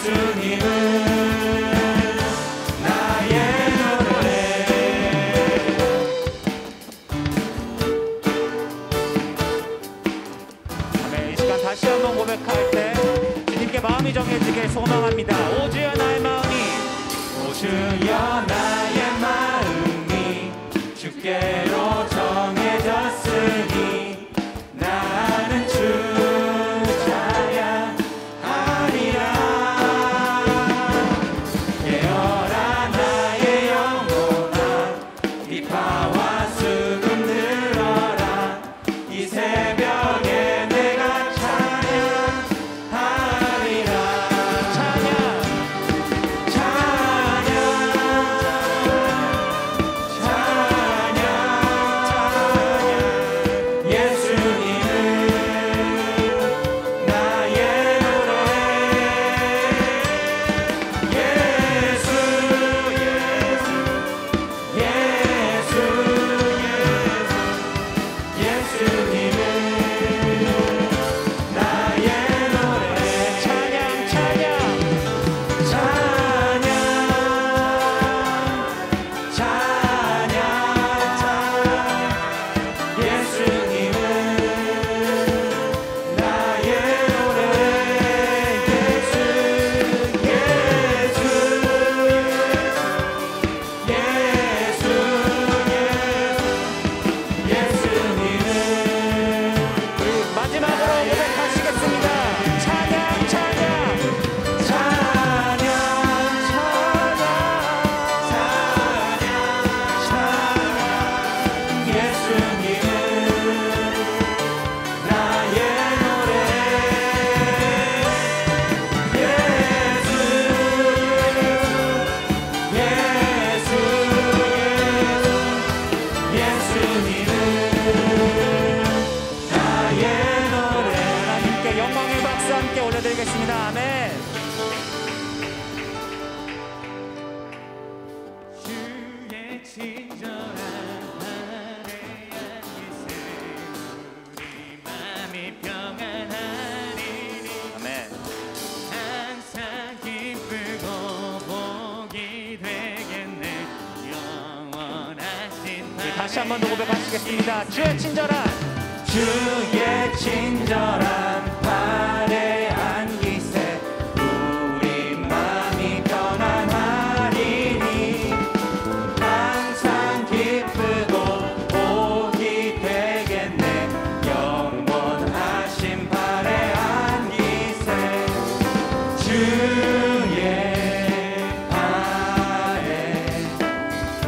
예수님은 나의 노래. 아멘. 이 시간 다시 한번 고백할 때 주님께 마음이 정해지길 소망합니다. 오 주여 나의 마음이, 오 주여 나의 마음이 주께로 정해졌으니 나는 주 찬양하리라. 깨어라 나의 영혼아, 비파와 수금 들어라. 이 새벽에 내가 찬양하리라. 찬양, 찬양, 찬양, 예수님은 나의 노래. 예수, 예수, 예수, 예수님은 나의 노래. 찬양, 찬양. 찬양, 찬양, 예수님은 나의 노래. 예수, 예수, 예수, 예수님은 우리 마지막으로 고백하시겠습니다. 찬양, 찬양. 찬양, 찬양, 예수님은 나의 노래. 예수, 예수, 예수님은 나의 노래. 하나님께 영광의 박수 함께 올려드리겠습니다. 아멘. 주의 친절한 우리 맘이 평안하리니 아멘. 항상 기쁘고 복이 되겠네. 영원하신 우리 다시 한 번 더 고백하시겠습니다. 주의 친절한, 주의 친절한 발에 안기세 우리 맘이 편안하리니 항상 기쁘고 복이 되겠네. 영원하신 발에 안기세 주의 발에 그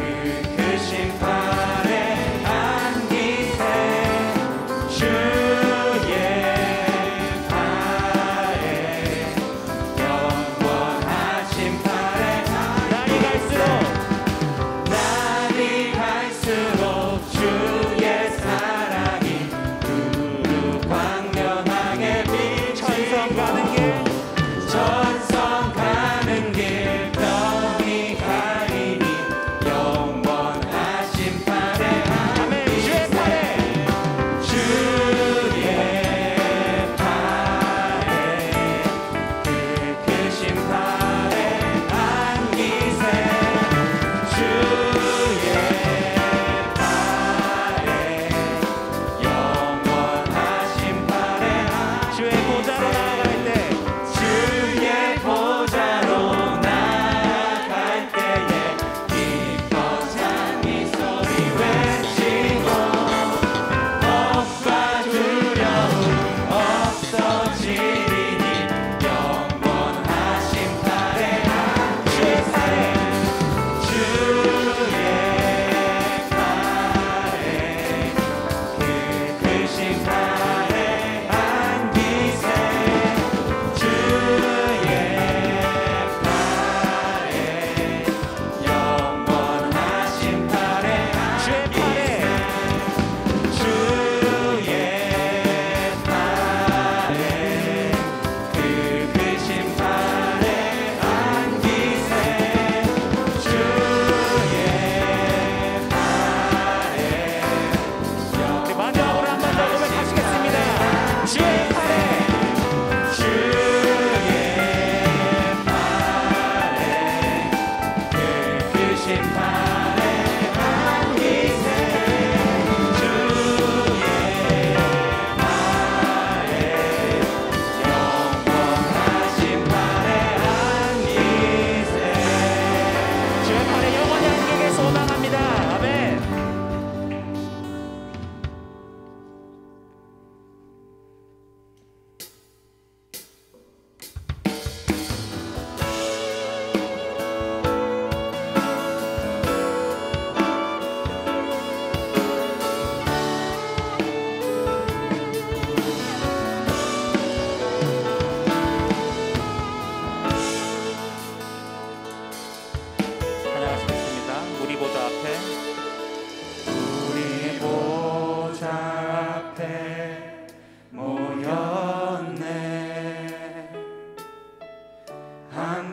크신 발에 안기세 주의 발에 영원하신 발에 날이 갈수록 날이 갈수록 주의 사랑이 두루 광명하게 비치고 천성 가는 길, 천성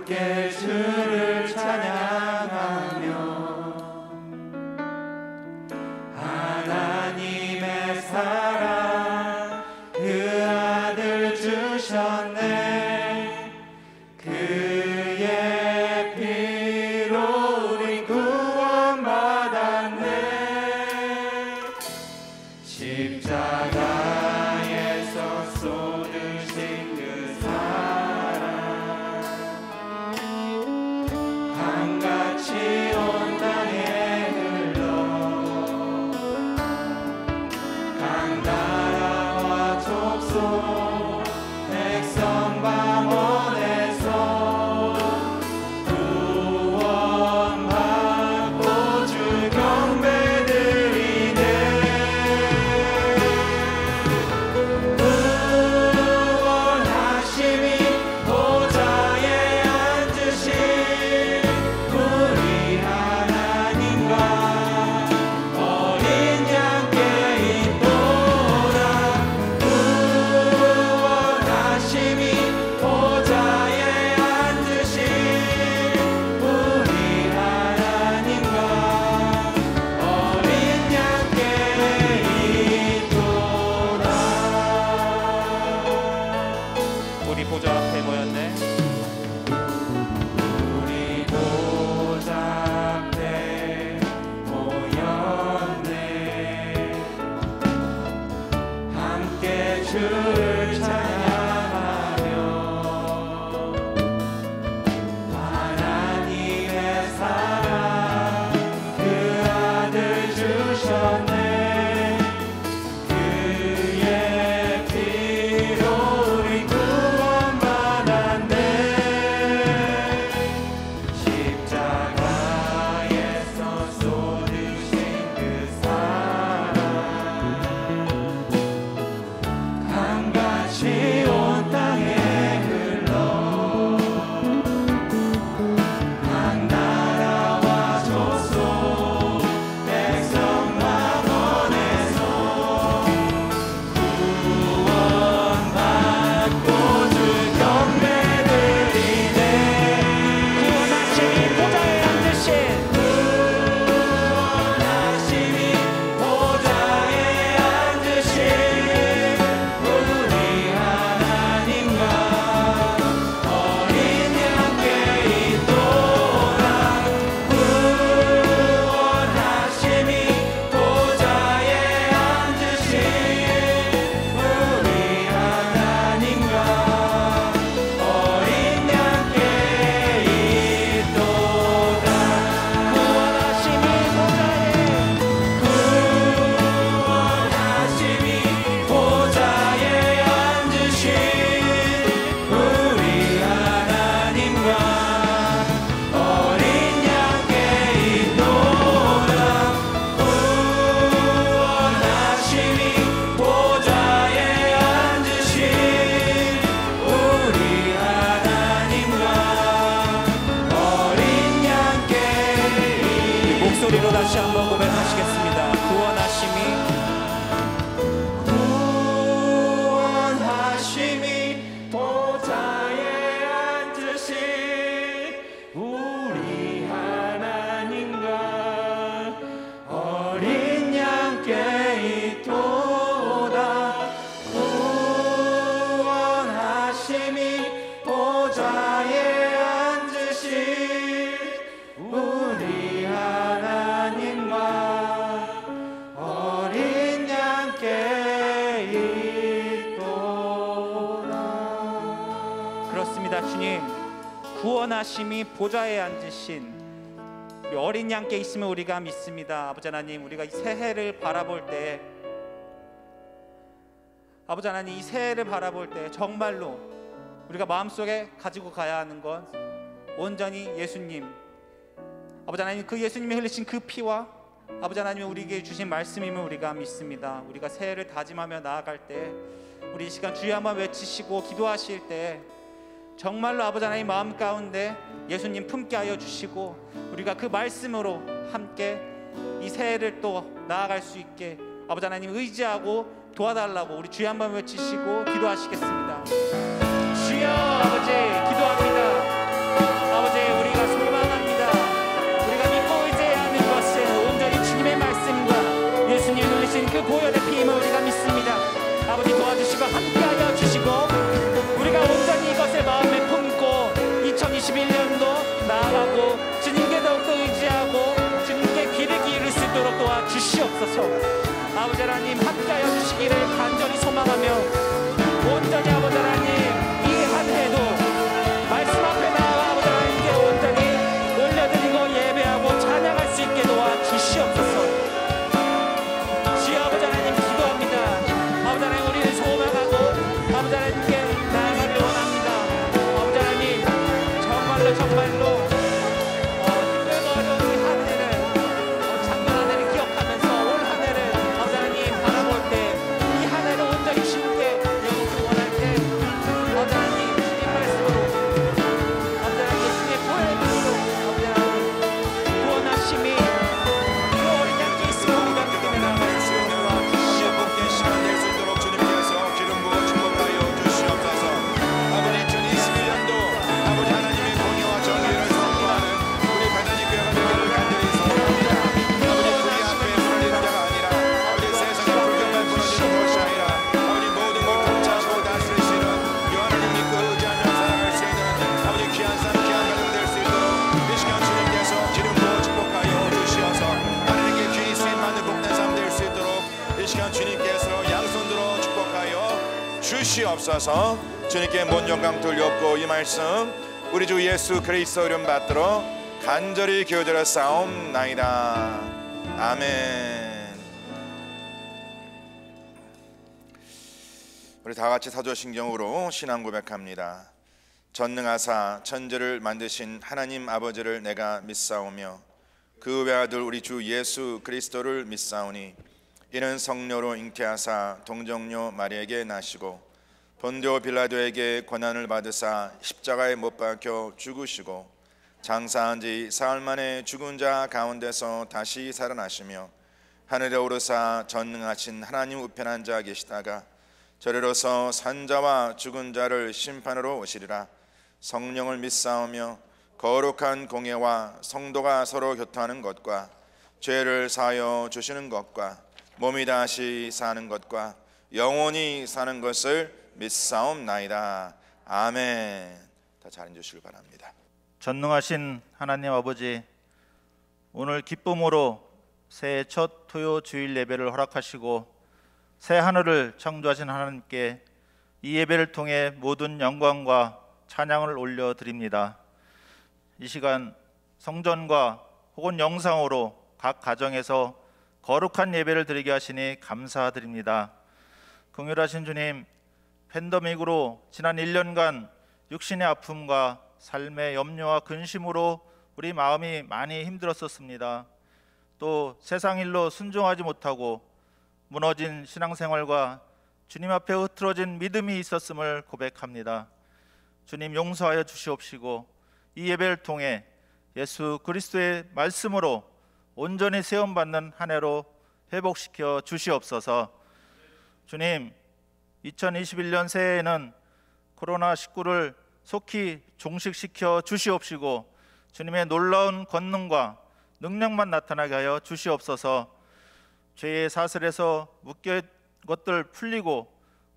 함께 주를 찬양하며 하나님의 사랑 그 아들 주셨네. 그의 피로 우리 구원받았네. 십자가에서 쏟으신 그 사랑 강같이 온 땅에 흘러 강나라와 족속 백성 방언에서 구원받고 주 경배드리네. 구원하심이 보좌에 앉으신 우리 하나님과 어린 양께 있도다. 구원하심이 보좌에 앉으신 우리 하나님과 어린 양께 있도다. 우리 보좌 앞에 모였네. 우리 보좌 앞에 모였네. 함께 주를 찬양하며 하나님의 사랑 그 아들 주셨네. 그의 피로 우리 구원받았네. 십자가에서 쏟으신 그 사랑 강같이 온 땅에 흘러 강나라와 족속 백성 방언에서 구원받고 주 경배드리네. 구원하심이 보좌에 앉으신 구원하심이 보좌에 앉으신 우리 하나님과 어린 양께 있도다. 구원하심이 보좌에 앉으신 우리 하나님과 어린 양께 있도다. 구원하심이 구원하심이 보좌에 앉으신 우리 하나님과 어린 양께 있도다. 구원하심이 보좌에 앉으신 우리 하나님과 어린 양께 목소리로 다시 한번 고백하시겠습니다. 구원하심이 구원하심이 보좌에 앉으신 우리 하나님과 어린 양께 있도다. 구원하심이 보좌에 앉으신 우리 하나님과 어린 양께 있도다. 그렇습니다. 주님, 구원하심이 보좌에 앉으신 우리 어린 양께 있음을 우리가 믿습니다. 아버지 하나님, 우리가 이 새해를 바라볼 때, 아버지 하나님, 이 새해를 바라볼 때 정말로 우리가 마음속에 가지고 가야 하는 건 온전히 예수님, 아버지 하나님, 그 예수님이 흘리신 그 피와 아버지 하나님이 우리에게 주신 말씀임을 우리가 믿습니다. 우리가 새해를 다짐하며 나아갈 때, 우리 이 시간 주여 한번 외치시고 기도하실 때 정말로 아버지 하나님 마음 가운데 예수님 품게 하여 주시고 우리가 그 말씀으로 함께 이 새해를 또 나아갈 수 있게 아버지 하나님 의지하고 도와달라고 우리 주여 한번 외치시고 기도하시겠습니다. 주여 아버지 기도합니다. 2021년도 나아가고 주님께 더욱더 의지하고 주님께 귀를 기울일 수 있도록 도와주시옵소서. 아버지 하나님 함께하여 주시기를 간절히 소망하며 온전히 아버지 하나님 이 한 해도 말씀 앞에 나와 아버지 하나님께 온전히 올려드리고 예배하고 찬양할 수 있게 도와주시옵소서. 주여 아버지 하나님 기도합니다. 아버지 하나님 우리를 소망하고 아버지 하나님께 나아가길 원합니다. 아버지 하나님 정말로 힘들고 어려운 이 한 해를 작년 한 해를 기억하면서 올 한 해를 아버지 하나님 바라볼 때 이 한 해를 온전히 주님께 영원히 원할 때 아버지 하나님 주님 말씀으로 아버지 하나님 예수님의 보혈으로 아버지 하나님 구원하심이 그 어린 양께 있음을 우리가 믿음에 나아갈 수 있는 복된 시간 될 수 있도록 주님께서 기름 부어 축복하여 주시옵소서. 아버지 2021년도 아버지 하나님의 공의와 정의를 선포하는 우리 배단위 교회가 되기를 간절히 소원합니다. 아버지 우리 앞에 무너진 자가 아니라 아버지 세상의 불경만 무너지는 것이 아니라 아버지 모든 걸 통치하고 다스리시는 이 하나님 믿고 의지하며 살아갈 수 있는 아버지 귀한 삶 귀한 가정 될 수 있도록 이 시간 주님께서 기름 부어 축복하여 주시어서 하나님께 귀히 쓰임 받는 복된 삶 될 수 있도록 이 시간 주님께서 양손 들어 축복하여 주시옵소서. 주님께 온 영광 돌렸고 이 말씀 우리 주 예수 그리스도 이름 받들어 간절히 기도드려 싸움나이다. 아멘. 우리 다 같이 사도신경으로 신앙 고백합니다. 전능하사 천지를 만드신 하나님 아버지를 내가 믿사오며 그 외아들 우리 주 예수 그리스도를 믿사오니 이는 성령으로 잉태하사 동정녀 마리에게 나시고 본디오 빌라도에게 고난을 받으사 십자가에 못 박혀 죽으시고 장사한 지 사흘 만에 죽은 자 가운데서 다시 살아나시며 하늘에 오르사 전능하신 하나님 우편한 자 계시다가 저리로서 산자와 죽은 자를 심판으로 오시리라. 성령을 믿사오며 거룩한 공예와 성도가 서로 교통하는 것과 죄를 사하여 주시는 것과 몸이 다시 사는 것과 영원히 사는 것을 믿사옵나이다. 아멘. 다 잘 앉으시길 바랍니다. 전능하신 하나님 아버지, 오늘 기쁨으로 새해 첫 토요 주일 예배를 허락하시고 새 하늘을 창조하신 하나님께 이 예배를 통해 모든 영광과 찬양을 올려드립니다. 이 시간 성전과 혹은 영상으로 각 가정에서 거룩한 예배를 드리게 하시니 감사드립니다. 긍휼하신 주님, 팬데믹으로 지난 1년간 육신의 아픔과 삶의 염려와 근심으로 우리 마음이 많이 힘들었었습니다. 또 세상 일로 순종하지 못하고 무너진 신앙생활과 주님 앞에 흐트러진 믿음이 있었음을 고백합니다. 주님 용서하여 주시옵시고 이 예배를 통해 예수 그리스도의 말씀으로 온전히 세움받는 한 해로 회복시켜 주시옵소서. 주님, 2021년 새해에는 코로나19를 속히 종식시켜 주시옵시고 주님의 놀라운 권능과 능력만 나타나게 하여 주시옵소서. 죄의 사슬에서 묶여 것들 풀리고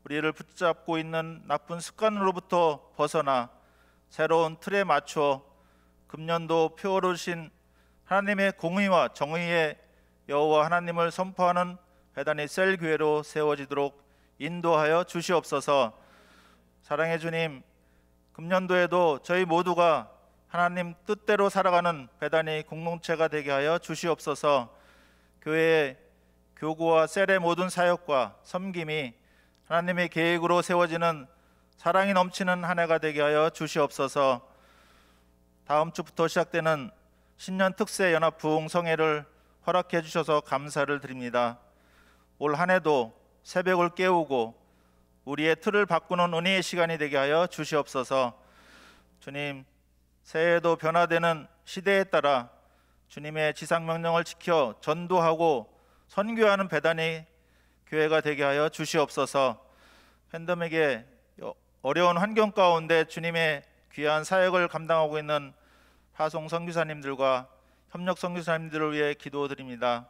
우리를 붙잡고 있는 나쁜 습관으로부터 벗어나 새로운 틀에 맞춰 금년도 표어로신 하나님의 공의와 정의의 여호와 하나님을 선포하는 배단위 셀교회로 세워지도록 인도하여 주시옵소서. 사랑의 주님, 금년도에도 저희 모두가 하나님 뜻대로 살아가는 배단위 공동체가 되게 하여 주시옵소서. 교회의 교구와 셀의 모든 사역과 섬김이 하나님의 계획으로 세워지는 사랑이 넘치는 한 해가 되게 하여 주시옵소서. 다음 주부터 시작되는 신년 특세 연합 부흥성회를 허락해 주셔서 감사를 드립니다. 올 한 해도 새벽을 깨우고 우리의 틀을 바꾸는 은혜의 시간이 되게 하여 주시옵소서. 주님, 새해에도 변화되는 시대에 따라 주님의 지상명령을 지켜 전도하고 선교하는 배단위 교회가 되게 하여 주시옵소서. 팬데믹의 어려운 환경 가운데 주님의 귀한 사역을 감당하고 있는 파송 선교사님들과 협력 선교사님들을 위해 기도드립니다.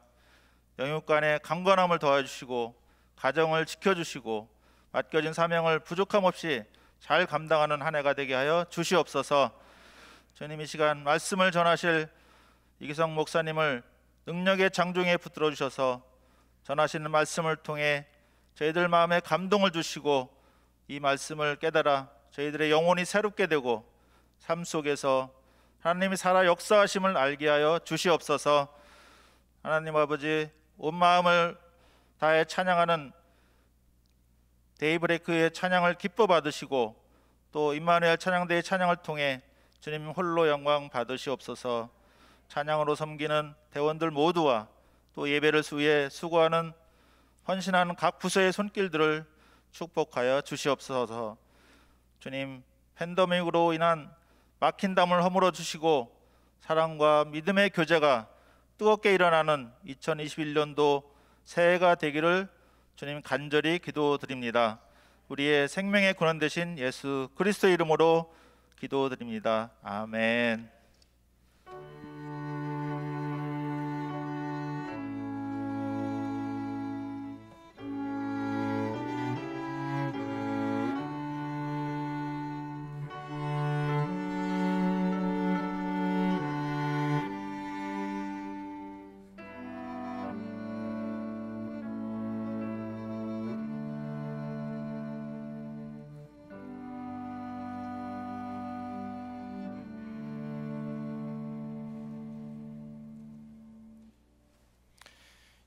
영육간의 강건함을 도와주시고 가정을 지켜주시고 맡겨진 사명을 부족함 없이 잘 감당하는 한 해가 되게 하여 주시옵소서. 주님 이 시간 말씀을 전하실 이기성 목사님을 능력의 장중에 붙들어 주셔서 전하시는 말씀을 통해 저희들 마음에 감동을 주시고 이 말씀을 깨달아 저희들의 영혼이 새롭게 되고 삶 속에서 하나님이 살아 역사하심을 알게 하여 주시옵소서. 하나님 아버지, 온 마음을 다해 찬양하는 데이브레이크의 찬양을 기뻐 받으시고 또 임마누엘 찬양대의 찬양을 통해 주님 홀로 영광 받으시옵소서. 찬양으로 섬기는 대원들 모두와 또 예배를 위해 수고하는 헌신하는 각 부서의 손길들을 축복하여 주시옵소서. 주님, 팬데믹으로 인한 막힌 담을 허물어 주시고 사랑과 믿음의 교제가 뜨겁게 일어나는 2021년도 새해가 되기를 주님 간절히 기도드립니다. 우리의 생명의 근원 되신 예수 그리스도 이름으로 기도드립니다. 아멘.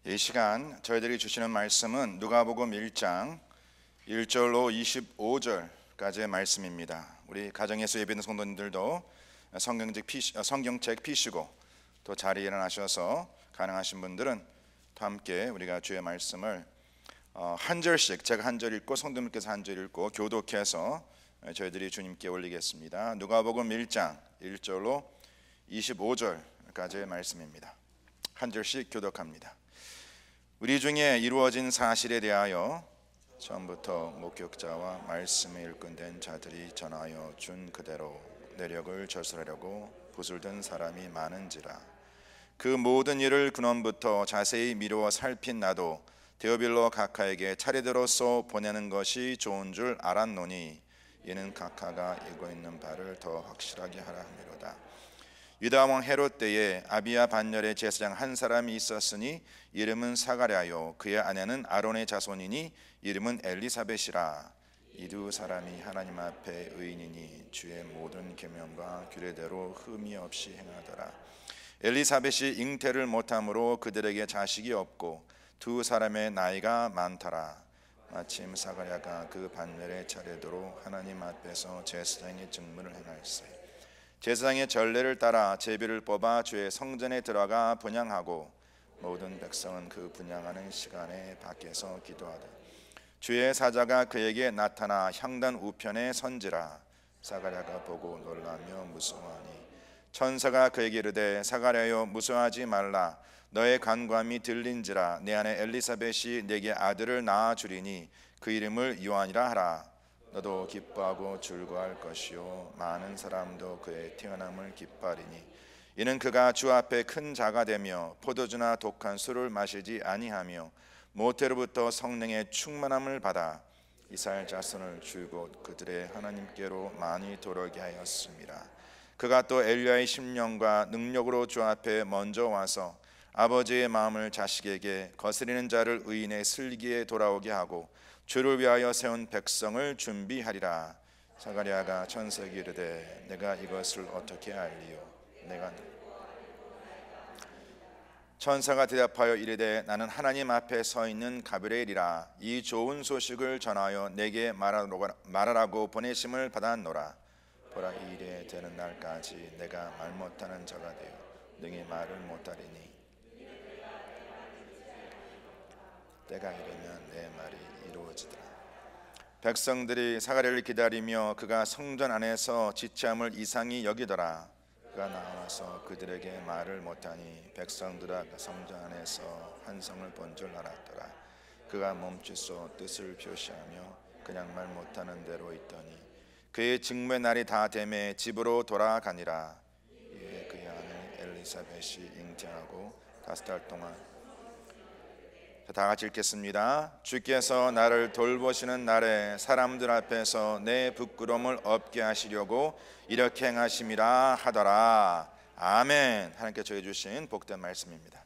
이 시간 저희들이 주시는 말씀은 누가복음 1장 1절로 25절까지의 말씀입니다. 우리 가정에서 예배드리는 성도님들도 성경책 피시고 또 자리에 일어나셔서 가능하신 분들은 또 함께 우리가 주의 말씀을 한 절씩, 제가 한 절 읽고 성도님께서 한 절 읽고 교독해서 저희들이 주님께 올리겠습니다. 누가복음 1장 1절로 25절까지의 말씀입니다. 한 절씩 교독합니다. 우리 중에 이루어진 사실에 대하여 처음부터 목격자와 말씀에 일꾼된 자들이 전하여 준 그대로 내력을 절설하려고 붓을 든 사람이 많은지라. 그 모든 일을 근원부터 자세히 미루어 살핀 나도 데오빌로 각하에게 차례대로서 보내는 것이 좋은 줄 알았노니 이는 각하가 이고 있는 바를 더 확실하게 하라 함이로다. 유다 왕 헤롯 때에 아비야 반열의 제사장 한 사람이 있었으니 이름은 사가랴요 그의 아내는 아론의 자손이니 이름은 엘리사벳이라. 이 두 사람이 하나님 앞에 의인이니 주의 모든 계명과 규례대로 흠이 없이 행하더라. 엘리사벳이 잉태를 못함으로 그들에게 자식이 없고 두 사람의 나이가 많더라. 마침 사가랴가 그 반열의 차례대로 하나님 앞에서 제사장의 직무를 행할세. 제사장의 전례를 따라 제비를 뽑아 주의 성전에 들어가 분향하고 모든 백성은 그 분향하는 시간에 밖에서 기도하되 주의 사자가 그에게 나타나 향단 우편에 선지라. 사가랴가 보고 놀라며 무서워하니 천사가 그에게 이르되 사가랴여 무서워하지 말라. 너의 간구함이 들린지라. 내 아내 엘리사벳이 내게 아들을 낳아 주리니 그 이름을 요한이라 하라. 너도 기뻐하고 즐거워할 것이요 많은 사람도 그의 태어남을 기뻐하리니 이는 그가 주 앞에 큰 자가 되며 포도주나 독한 술을 마시지 아니하며 모태로부터 성령의 충만함을 받아 이스라엘 자손을 줄곧 그들의 하나님께로 많이 돌아오게 하였습니다. 그가 또 엘리야의 심령과 능력으로 주 앞에 먼저 와서 아버지의 마음을 자식에게 거스리는 자를 의인의 슬기에 돌아오게 하고 주를 위하여 세운 백성을 준비하리라. 사가랴가 천사에게 이르되 내가 이것을 어떻게 알리요? 내가 천사가 대답하여 이르되 나는 하나님 앞에 서 있는 가브리엘이라. 이 좋은 소식을 전하여 내게 말하라고 보내심을 받았노라. 보라, 이 일에 되는 날까지 내가 말 못하는 자가 되어 능히 말을 못하리니 때가 이르면 내 말이 이루어지더라. 백성들이 사가랴를 기다리며 그가 성전 안에서 지체함을 이상히 여기더라. 그가 나와서 그들에게 말을 못하니 백성들아 그 성전 안에서 환성을 본 줄 알았더라. 그가 멈추소 뜻을 표시하며 그냥 말 못하는 대로 있더니 그의 직무의 날이 다 되매 집으로 돌아가니라. 이에 그의 아내 엘리사벳이 잉태하고 5달 동안 다 같이 읽겠습니다. 주께서 나를 돌보시는 날에 사람들 앞에서 내 부끄러움을 없게 하시려고 이렇게 행하심이라 하더라. 아멘. 하나님께 저희 주신 복된 말씀입니다.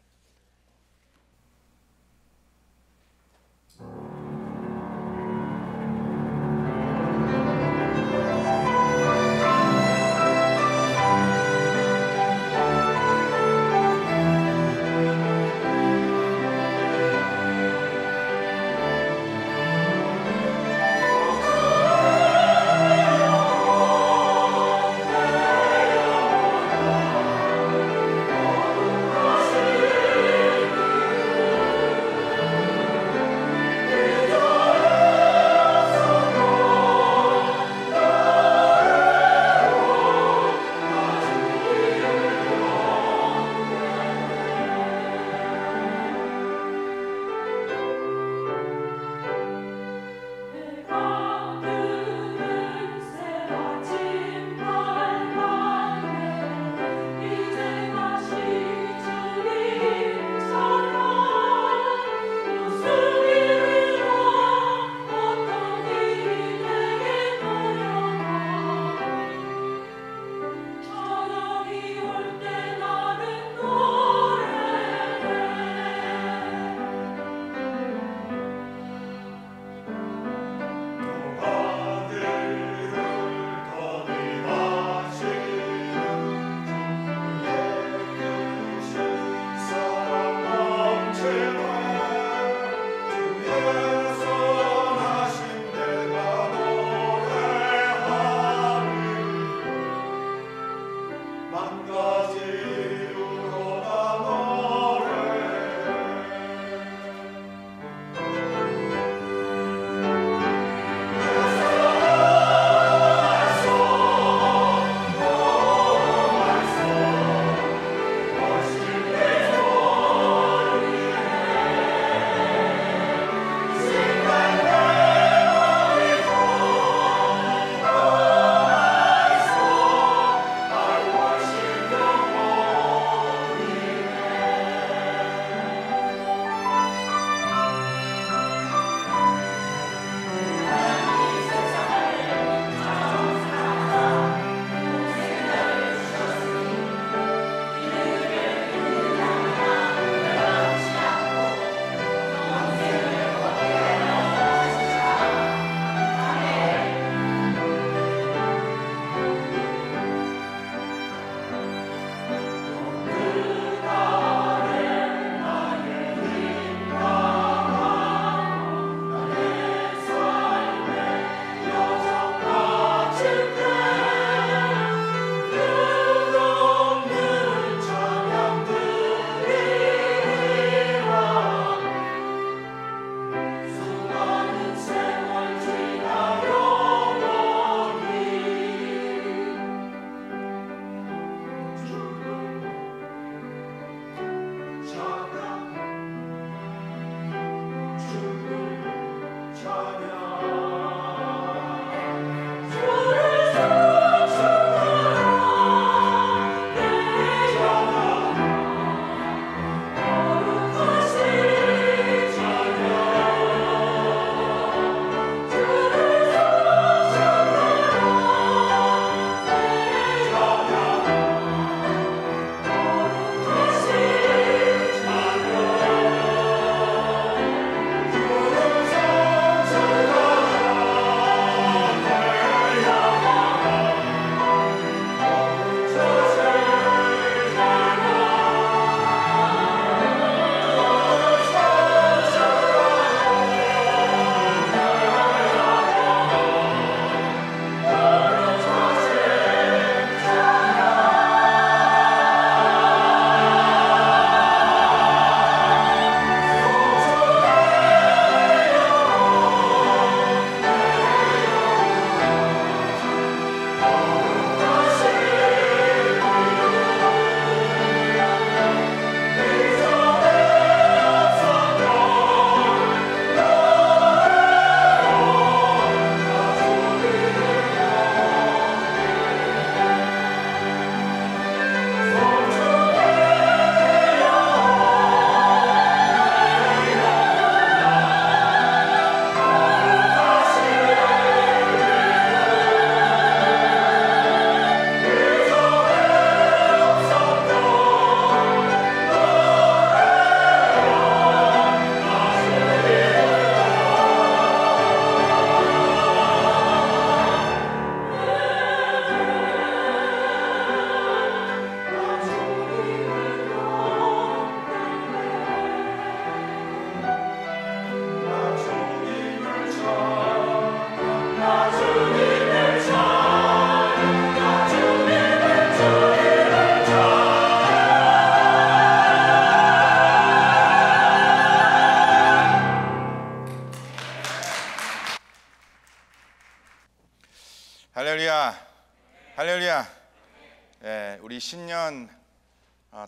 우리 신년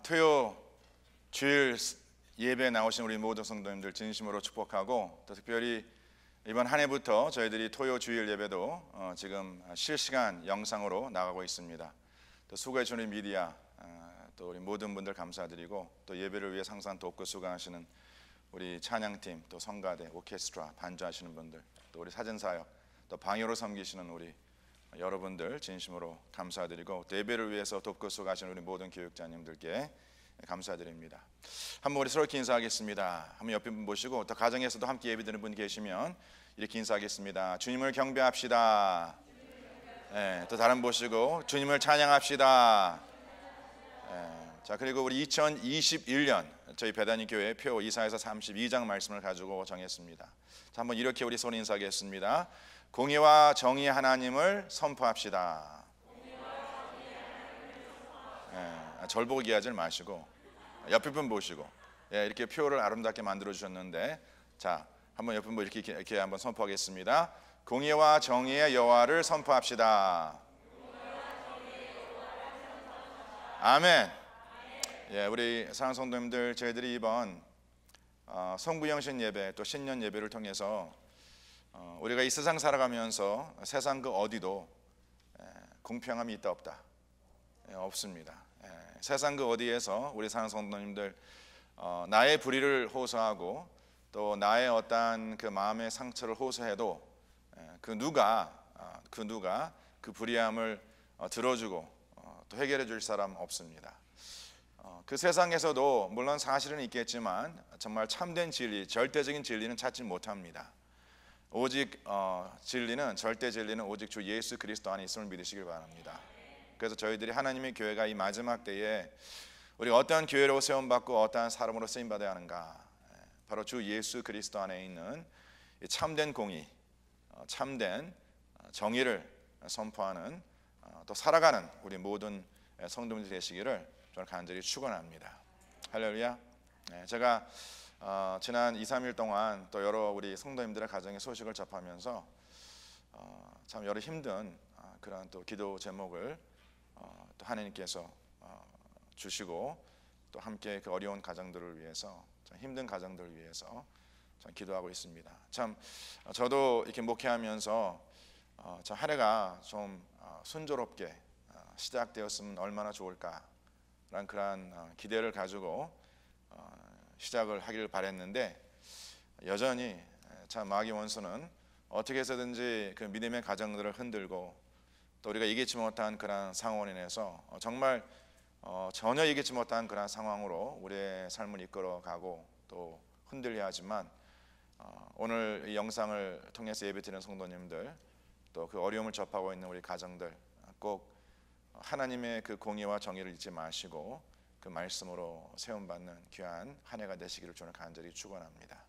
토요 주일 예배에 나오신 우리 모든 성도님들 진심으로 축복하고, 또 특별히 이번 한 해부터 저희들이 토요 주일 예배도 지금 실시간 영상으로 나가고 있습니다. 또 수고해 주는 미디어, 또 우리 모든 분들 감사드리고, 또 예배를 위해 항상 돕고 수고하시는 우리 찬양팀, 또 성가대, 오케스트라, 반주하시는 분들, 또 우리 사진사역, 또 방요로 섬기시는 우리 여러분들 진심으로 감사드리고, 또 예배를 위해서 돕고 수고하시는 우리 모든 교육자님들께 감사드립니다. 한번 우리 서로 이렇게 인사하겠습니다. 한번 옆에 분 보시고, 또 가정에서도 함께 예배드리는 분 계시면 이렇게 인사하겠습니다. 주님을 경배합시다. 또 다른 보시고, 주님을 찬양합시다. 자, 그리고 우리 2021년 저희 배단위 교회 표 이사야서 32장 말씀을 가지고 정했습니다. 자, 한번 이렇게 우리 손 인사하겠습니다. 공의와 정의의 하나님을 선포합시다. 절 보고 이해하지 마시고 옆에 분 보시고, 이렇게 표를 아름답게 만들어 주셨는데, 자, 한번 옆에 분 이렇게 한번 선포하겠습니다. 공의와 정의의 여호와를 선포합시다. 아멘. 우리 사랑하는 성도님들, 저희들이 이번 성부영신 예배, 또 신년 예배를 통해서 우리가 이 세상 살아가면서 세상 그 어디도 공평함이 있다 없다? 없습니다. 세상 그 어디에서 우리 사랑하는 성도님들, 나의 불의를 호소하고 또 나의 어떠한 그 마음의 상처를 호소해도 그 누가 그 불의함을 들어주고 또 해결해 줄 사람 없습니다. 그 세상에서도 물론 사실은 있겠지만 정말 참된 진리, 절대적인 진리는 찾지 못합니다. 오직 절대 진리는 오직 주 예수 그리스도 안에 있음을 믿으시길 바랍니다. 그래서 저희들이 하나님의 교회가 이 마지막 때에 우리가 어떠한 교회로 세움받고 어떠한 사람으로 쓰임받아야 하는가, 바로 주 예수 그리스도 안에 있는 참된 공의, 참된 정의를 선포하는, 또 살아가는 우리 모든 성도님들 되시기를 저는 간절히 축원합니다. 할렐루야. 제가 지난 2, 3일 동안 또 여러 우리 성도님들의 가정의 소식을 접하면서 참 여러 힘든 그런 또 기도 제목을 또 하나님께서 주시고, 또 함께 그 어려운 가정들을 위해서, 참 힘든 가정들을 위해서 참 기도하고 있습니다. 참 저도 이렇게 목회하면서 참 한 해가 좀 순조롭게 시작되었으면 얼마나 좋을까라는 그런 기대를 가지고 시작을 하기를 바랬는데, 여전히 참 마귀 원수는 어떻게 해서든지 그 믿음의 가정들을 흔들고, 또 우리가 이기지 못한 그런 상황으로 인해서 정말 전혀 이기지 못한 그런 상황으로 우리의 삶을 이끌어가고 또 흔들려 하지만, 오늘 이 영상을 통해서 예배드리는 성도님들, 또 그 어려움을 접하고 있는 우리 가정들, 꼭 하나님의 그 공의와 정의를 잊지 마시고 그 말씀으로 세움받는 귀한 한 해가 되시기를 저는 간절히 축원합니다.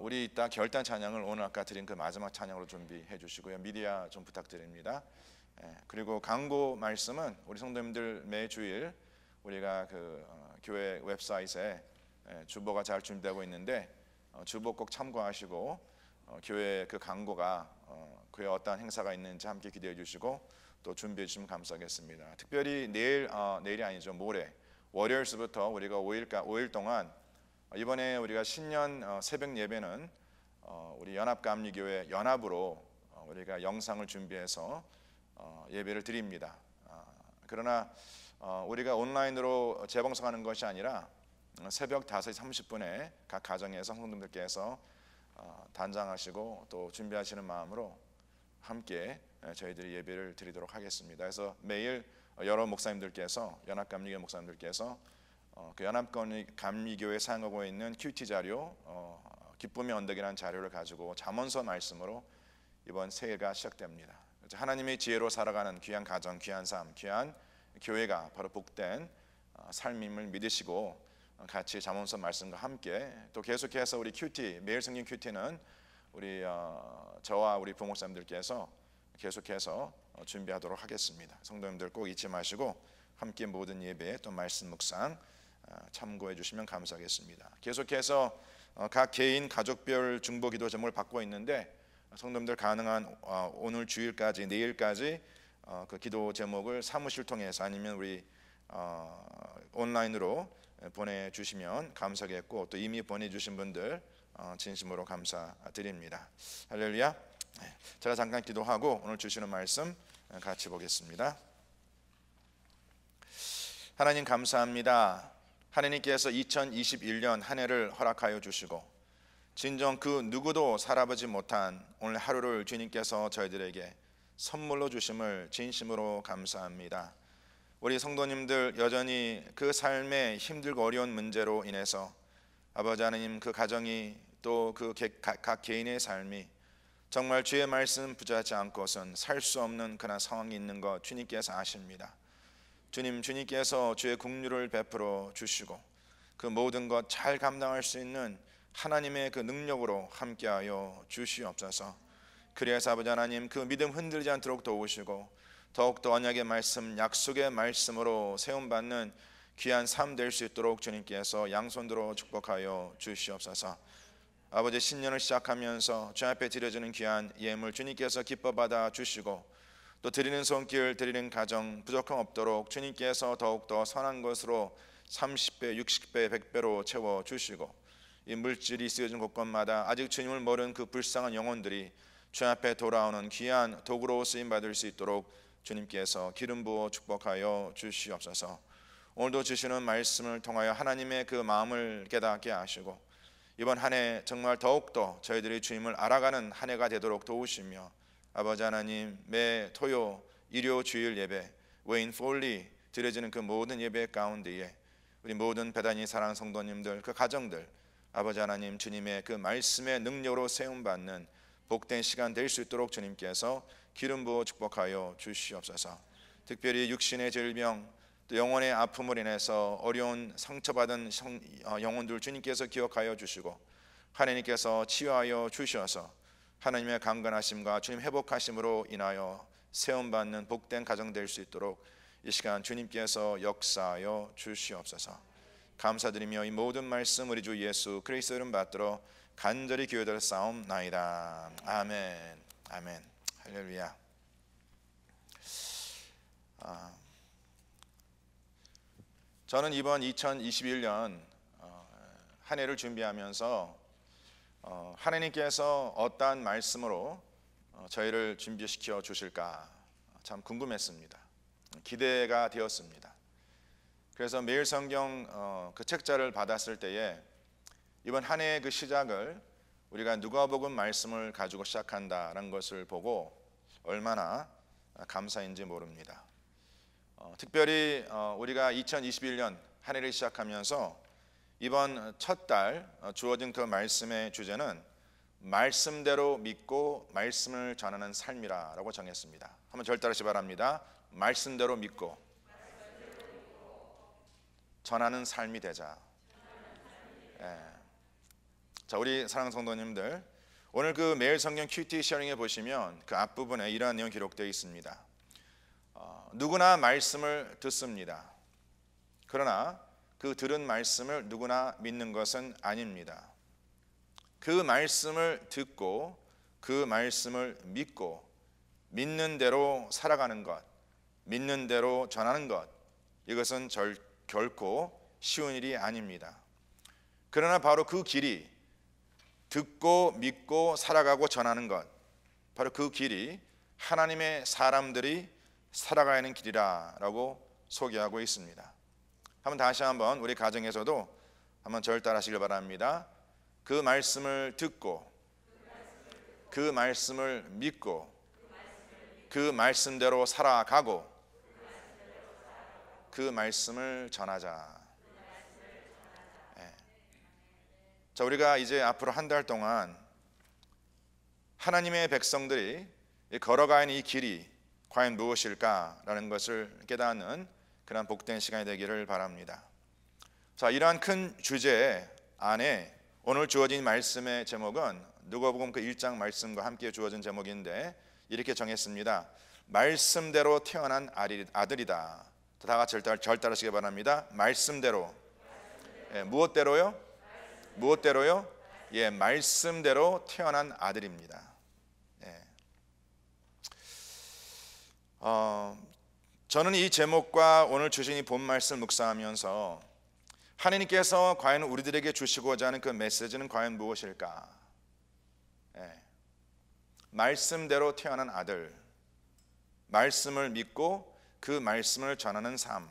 우리 이따 결단 찬양을 오늘 아까 드린 그 마지막 찬양으로 준비해 주시고요. 미디어 좀 부탁드립니다. 그리고 광고 말씀은 우리 성도님들 매 주일 우리가 그 교회 웹사이트에 주보가 잘 준비되고 있는데, 주보 꼭 참고하시고 교회 그 광고가 교회 어떠한 행사가 있는지 함께 기대해 주시고 또 준비해 주시면 감사하겠습니다. 특별히 내일이 아니죠, 모레 월요일부터 우리가 5일 동안, 이번에 우리가 신년 새벽 예배는 우리 연합감리교회 연합으로 우리가 영상을 준비해서 예배를 드립니다. 그러나 우리가 온라인으로 재방송하는 것이 아니라 새벽 5시 30분에 각 가정에서 성도님들께서 단장하시고 또 준비하시는 마음으로 함께 저희들이 예배를 드리도록 하겠습니다. 그래서 매일 여러 목사님들께서, 연합감리교회 목사님들께서 그 연합감리교회에 사용하고 있는 큐티 자료, 기쁨의 언덕이라는 자료를 가지고 잠언서 말씀으로 이번 새해가 시작됩니다. 하나님의 지혜로 살아가는 귀한 가정, 귀한 삶, 귀한 교회가 바로 복된 삶임을 믿으시고 같이 잠언서 말씀과 함께, 또 계속해서 우리 큐티, 매일 성경 큐티는 우리 저와 우리 부목사님들께서 계속해서 준비하도록 하겠습니다. 성도님들 꼭 잊지 마시고 함께 모든 예배에 또 말씀 묵상 참고해 주시면 감사하겠습니다. 계속해서 각 개인 가족별 중보기도 제목을 받고 있는데, 성도님들 가능한 오늘 주일까지, 내일까지 그 기도 제목을 사무실 통해서 아니면 우리 온라인으로 보내주시면 감사하겠고, 또 이미 보내주신 분들 진심으로 감사드립니다. 할렐루야. 제가 잠깐 기도하고 오늘 주시는 말씀 같이 보겠습니다. 하나님 감사합니다. 하나님께서 2021년 한 해를 허락하여 주시고 진정 그 누구도 살아보지 못한 오늘 하루를 주님께서 저희들에게 선물로 주심을 진심으로 감사합니다. 우리 성도님들 여전히 그 삶의 힘들고 어려운 문제로 인해서 아버지 하나님, 그 가정이 또 그 각 개인의 삶이 정말 주의 말씀 붙잡지 않고선 살 수 없는 그런 상황이 있는 것 주님께서 아십니다. 주님께서 주의 긍휼을 베풀어 주시고 그 모든 것 잘 감당할 수 있는 하나님의 그 능력으로 함께하여 주시옵소서. 그래서 아버지 하나님, 그 믿음 흔들지 않도록 도우시고 더욱더 언약의 말씀, 약속의 말씀으로 세움받는 귀한 삶 될 수 있도록 주님께서 양손들어 축복하여 주시옵소서. 아버지, 신년을 시작하면서 주 앞에 드려지는 귀한 예물 주님께서 기뻐 받아 주시고 또 드리는 손길, 드리는 가정 부족함 없도록 주님께서 더욱더 선한 것으로 30배, 60배, 100배로 채워 주시고, 이 물질이 쓰여진 곳곳마다 아직 주님을 모르는 그 불쌍한 영혼들이 주 앞에 돌아오는 귀한 도구로 쓰임 받을 수 있도록 주님께서 기름 부어 축복하여 주시옵소서. 오늘도 주시는 말씀을 통하여 하나님의 그 마음을 깨닫게 하시고 이번 한 해 정말 더욱더 저희들이 주님을 알아가는 한 해가 되도록 도우시며, 아버지 하나님, 매 토요, 일요, 주일 예배, 외인 폴리 드려지는 그 모든 예배 가운데에 우리 모든 배단위 사랑 성도님들, 그 가정들, 아버지 하나님, 주님의 그 말씀의 능력으로 세움받는 복된 시간 될 수 있도록 주님께서 기름 부어 축복하여 주시옵소서. 특별히 육신의 질병, 또 영혼의 아픔을 인해서 어려운 상처받은 영혼들 주님께서 기억하여 주시고 하나님께서 치유하여 주셔서 하나님의 강건하심과 주님 회복하심으로 인하여 세움받는 복된 가정 될 수 있도록 이 시간 주님께서 역사하여 주시옵소서. 감사드리며 이 모든 말씀 우리 주 예수 그리스도 이름 받들어 간절히 기도드려 싸움나이다. 아멘. 아멘. 할렐루야. 저는 이번 2021년 한 해를 준비하면서 하나님께서 어떠한 말씀으로 저희를 준비시켜 주실까 참 궁금했습니다. 기대가 되었습니다. 그래서 매일 성경 그 책자를 받았을 때에 이번 한 해의 그 시작을 우리가 누가복음 말씀을 가지고 시작한다라는 것을 보고 얼마나 감사인지 모릅니다. 특별히 우리가 2021년 한 해를 시작하면서 이번 첫 달 주어진 그 말씀의 주제는 말씀대로 믿고 말씀을 전하는 삶이라고 정했습니다. 한번 절 따르시 바랍니다. 말씀대로 믿고 전하는 삶이 되자. 자, 우리 사랑하는 성도님들, 오늘 그 매일 성경 큐티 쉐어링에 보시면 그 앞부분에 이러한 내용 기록되어 있습니다. 누구나 말씀을 듣습니다. 그러나 그 들은 말씀을 누구나 믿는 것은 아닙니다. 그 말씀을 듣고 그 말씀을 믿고 믿는 대로 살아가는 것, 믿는 대로 전하는 것, 이것은 결코 쉬운 일이 아닙니다. 그러나 바로 그 길이, 듣고 믿고 살아가고 전하는 것, 바로 그 길이 하나님의 사람들이 살아가는 길이라고 소개하고 있습니다. 한번 다시 한번 우리 가정에서도 한번 절 따라하시길 바랍니다. 그 말씀을 듣고 그 말씀을 믿고 그 말씀대로 살아가고 그 말씀을 전하자. 자, 우리가 이제 앞으로 한 달 동안 하나님의 백성들이 걸어가는 이 길이 과연 무엇일까라는 것을 깨닫는 그런 복된 시간이 되기를 바랍니다. 자, 이러한 큰 주제 안에 오늘 주어진 말씀의 제목은 누가복음 그 1장 말씀과 함께 주어진 제목인데 이렇게 정했습니다. 말씀대로 태어난 아들이다. 다 같이 절 따르시기 바랍니다. 말씀대로. 무엇대로요? 무엇대로요? 말씀대로 태어난 아들입니다. 저는 이 제목과 오늘 주신 이 본 말씀 묵상하면서 하나님께서 과연 우리들에게 주시고자 하는 그 메시지는 과연 무엇일까? 말씀대로 태어난 아들, 말씀을 믿고 그 말씀을 전하는 삶.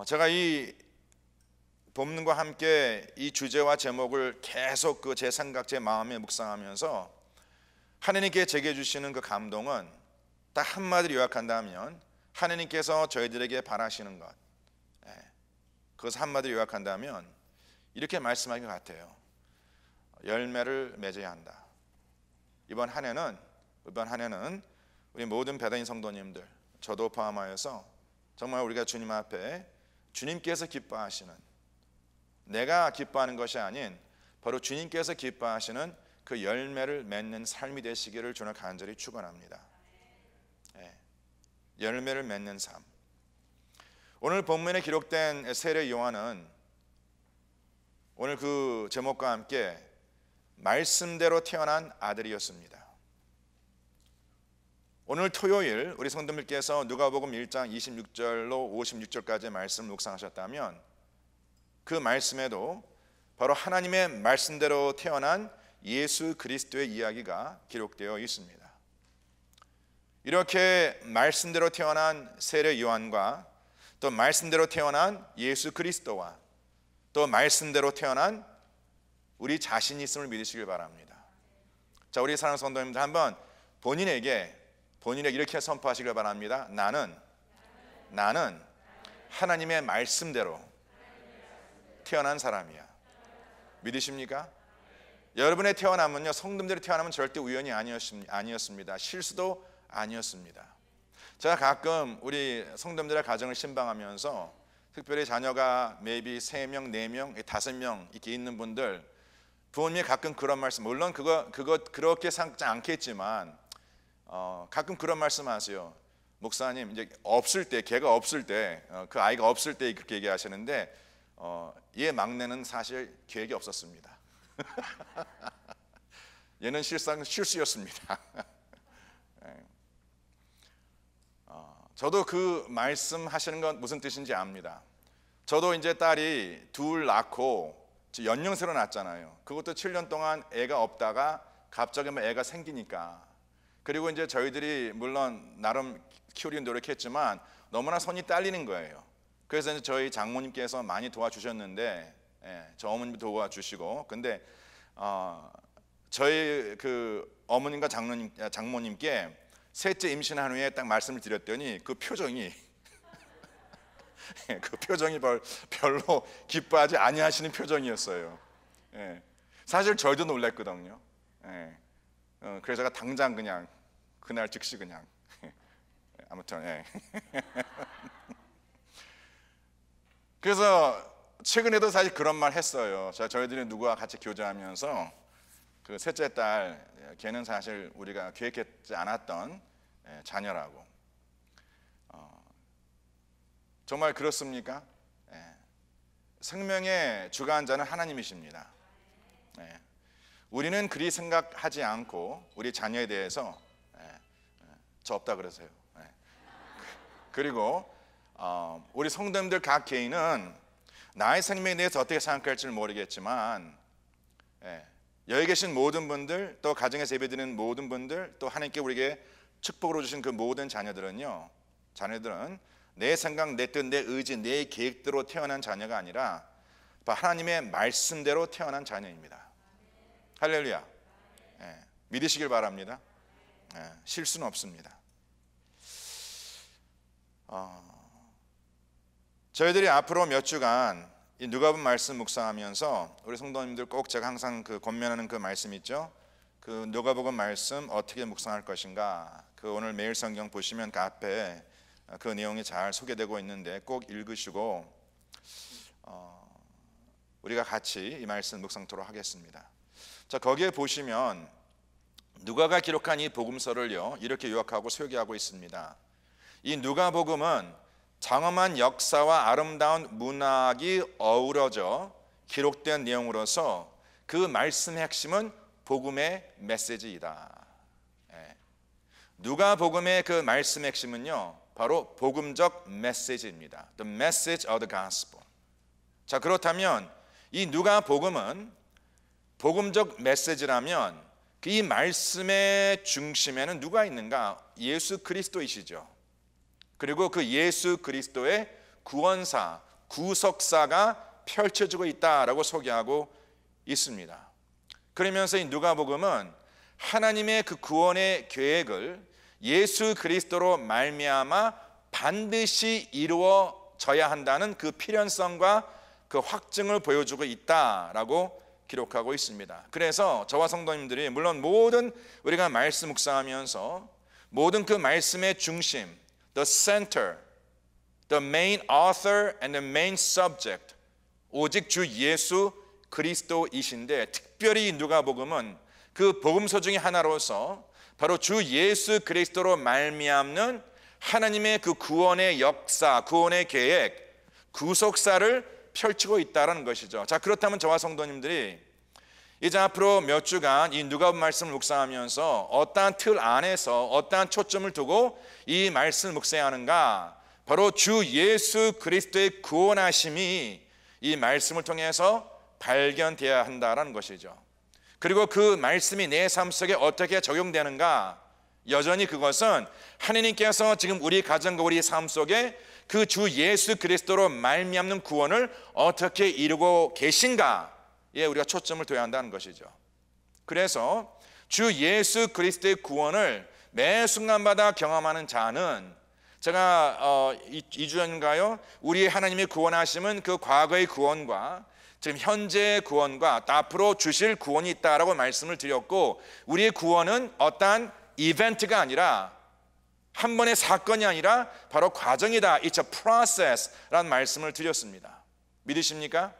제가 이 본문과 함께 이 주제와 제목을 계속 그 제 생각, 제 마음에 묵상하면서 하나님께 제게 주시는 그 감동은 딱 한마디로 요약한다면 하나님께서 저희들에게 바라시는 것, 그것을 한마디로 요약한다면 이렇게 말씀하신 것 같아요. 열매를 맺어야 한다. 이번 한 해는 우리 모든 배단인 성도님들, 저도 포함하여서 정말 우리가 주님 앞에 주님께서 기뻐하시는, 내가 기뻐하는 것이 아닌 바로 주님께서 기뻐하시는 그 열매를 맺는 삶이 되시기를 주는 간절히 축원합니다. 열매를 맺는 삶. 오늘 본문에 기록된 세례 요한은 오늘 그 제목과 함께 말씀대로 태어난 아들이었습니다. 오늘 토요일 우리 성도님께서 누가복음 1장 26절로 56절까지의 말씀을 묵상하셨다면 그 말씀에도 바로 하나님의 말씀대로 태어난 예수 그리스도의 이야기가 기록되어 있습니다. 이렇게 말씀대로 태어난 세례 요한과 또 말씀대로 태어난 예수 그리스도와 또 말씀대로 태어난 우리 자신이 있음을 믿으시길 바랍니다. 자, 우리 사랑하는 성도님들 한번 본인에게 이렇게 선포하시길 바랍니다. 나는 하나님의 말씀대로 태어난 사람이야. 믿으십니까? 여러분의 태어남은요, 성도님들이 태어나면 절대 우연이 아니었습니다. 실수도 아니었습니다. 제가 가끔 우리 성도님들의 가정을 신방하면서 특별히 자녀가 maybe 3명, 4명, 5명 이렇게 있는 분들, 부모님이 가끔 그런 말씀, 물론 그거 그렇게 생각지 않겠지만 가끔 그런 말씀하세요. 목사님, 이제 없을 때, 걔가 없을 때, 그 아이가 없을 때 그렇게 얘기하시는데 얘 막내는 사실 계획이 없었습니다. 얘는 실상 실수였습니다. 저도 그 말씀하시는 건 무슨 뜻인지 압니다. 저도 이제 딸이 둘 낳고 연령새로 낳았잖아요. 그것도 7년 동안 애가 없다가 갑자기 애가 생기니까, 그리고 이제 저희들이 물론 나름 키우려고 노력했지만 너무나 손이 딸리는 거예요. 그래서 이제 저희 장모님께서 많이 도와주셨는데, 저 어머님도 도와주시고, 근데 저희 그 어머님과 장모님께 셋째 임신한 후에 딱 말씀을 드렸더니 그 표정이 별로 기뻐하지 아니하시는 표정이었어요. 사실 저희도 놀랐거든요. 그래서 제가 당장 그냥 그날 즉시 그냥 아무튼 그래서 최근에도 사실 그런 말 했어요. 저희들이 누구와 같이 교제하면서 그 셋째 딸, 걔는 사실 우리가 계획하지 않았던 자녀라고. 정말 그렇습니까? 생명의 주관자는 하나님이십니다. 우리는 그리 생각하지 않고 우리 자녀에 대해서 저 없다 그러세요. 그리고 우리 성도님들 각 개인은 나의 생명에 대해서 어떻게 생각할지는 모르겠지만 여기 계신 모든 분들, 또 가정에서 예배드리는 모든 분들, 또 하나님께 우리에게 축복으로 주신 그 모든 자녀들은 내 생각, 내 뜻, 내 의지, 내 계획대로 태어난 자녀가 아니라 하나님의 말씀대로 태어난 자녀입니다. 할렐루야. 믿으시길 바랍니다. 실수는 없습니다. 저희들이 앞으로 몇 주간 이 누가복음 말씀 묵상하면서 우리 성도님들 꼭 제가 항상 그 권면하는 그 말씀 있죠. 그 누가복음 말씀 어떻게 묵상할 것인가. 그 오늘 매일 성경 보시면 그 앞에 그 내용이 잘 소개되고 있는데 꼭 읽으시고 우리가 같이 이 말씀 묵상토록 하겠습니다. 자, 거기에 보시면 누가가 기록한 이 복음서를요 이렇게 요약하고 소개하고 있습니다. 이 누가복음은 장엄한 역사와 아름다운 문학이 어우러져 기록된 내용으로서 그 말씀의 핵심은 복음의 메시지이다. 누가복음의 그 말씀의 핵심은요, 바로 복음적 메시지입니다. The message of the gospel. 자, 그렇다면 이 누가복음은 복음적 메시지라면 이 말씀의 중심에는 누가 있는가? 예수 그리스도이시죠. 그리고 그 예수 그리스도의 구원사, 구속사가 펼쳐지고 있다라고 소개하고 있습니다. 그러면서 이 누가복음은 하나님의 그 구원의 계획을 예수 그리스도로 말미암아 반드시 이루어져야 한다는 그 필연성과 그 확증을 보여주고 있다라고 기록하고 있습니다. 그래서 저와 성도님들이 물론 모든 우리가 말씀 묵상하면서 모든 그 말씀의 중심, the center, the main author and the main subject, 오직 주 예수 그리스도이신데, 특별히 누가복음은 그 복음서 중에 하나로서 바로 주 예수 그리스도로 말미암는 하나님의 그 구원의 역사, 구원의 계획, 구속사를 펼치고 있다는 것이죠. 자, 그렇다면 저와 성도님들이 이제 앞으로 몇 주간 이 누가복음 말씀을 묵상하면서 어떠한 틀 안에서 어떠한 초점을 두고 이 말씀을 묵상하는가? 바로 주 예수 그리스도의 구원하심이 이 말씀을 통해서 발견되어야 한다는 것이죠. 그리고 그 말씀이 내 삶 속에 어떻게 적용되는가? 여전히 그것은 하나님께서 지금 우리 가정과 우리 삶 속에 그 주 예수 그리스도로 말미암는 구원을 어떻게 이루고 계신가에 우리가 초점을 둬야 한다는 것이죠. 그래서 주 예수 그리스도의 구원을 매 순간마다 경험하는 자는, 제가 2주 전인가요? 우리 하나님의 구원하심은 그 과거의 구원과 지금 현재의 구원과 앞으로 주실 구원이 있다라고 말씀을 드렸고, 우리의 구원은 어떠한 이벤트가 아니라 한 번의 사건이 아니라 바로 과정이다. It's a process라는 말씀을 드렸습니다. 믿으십니까?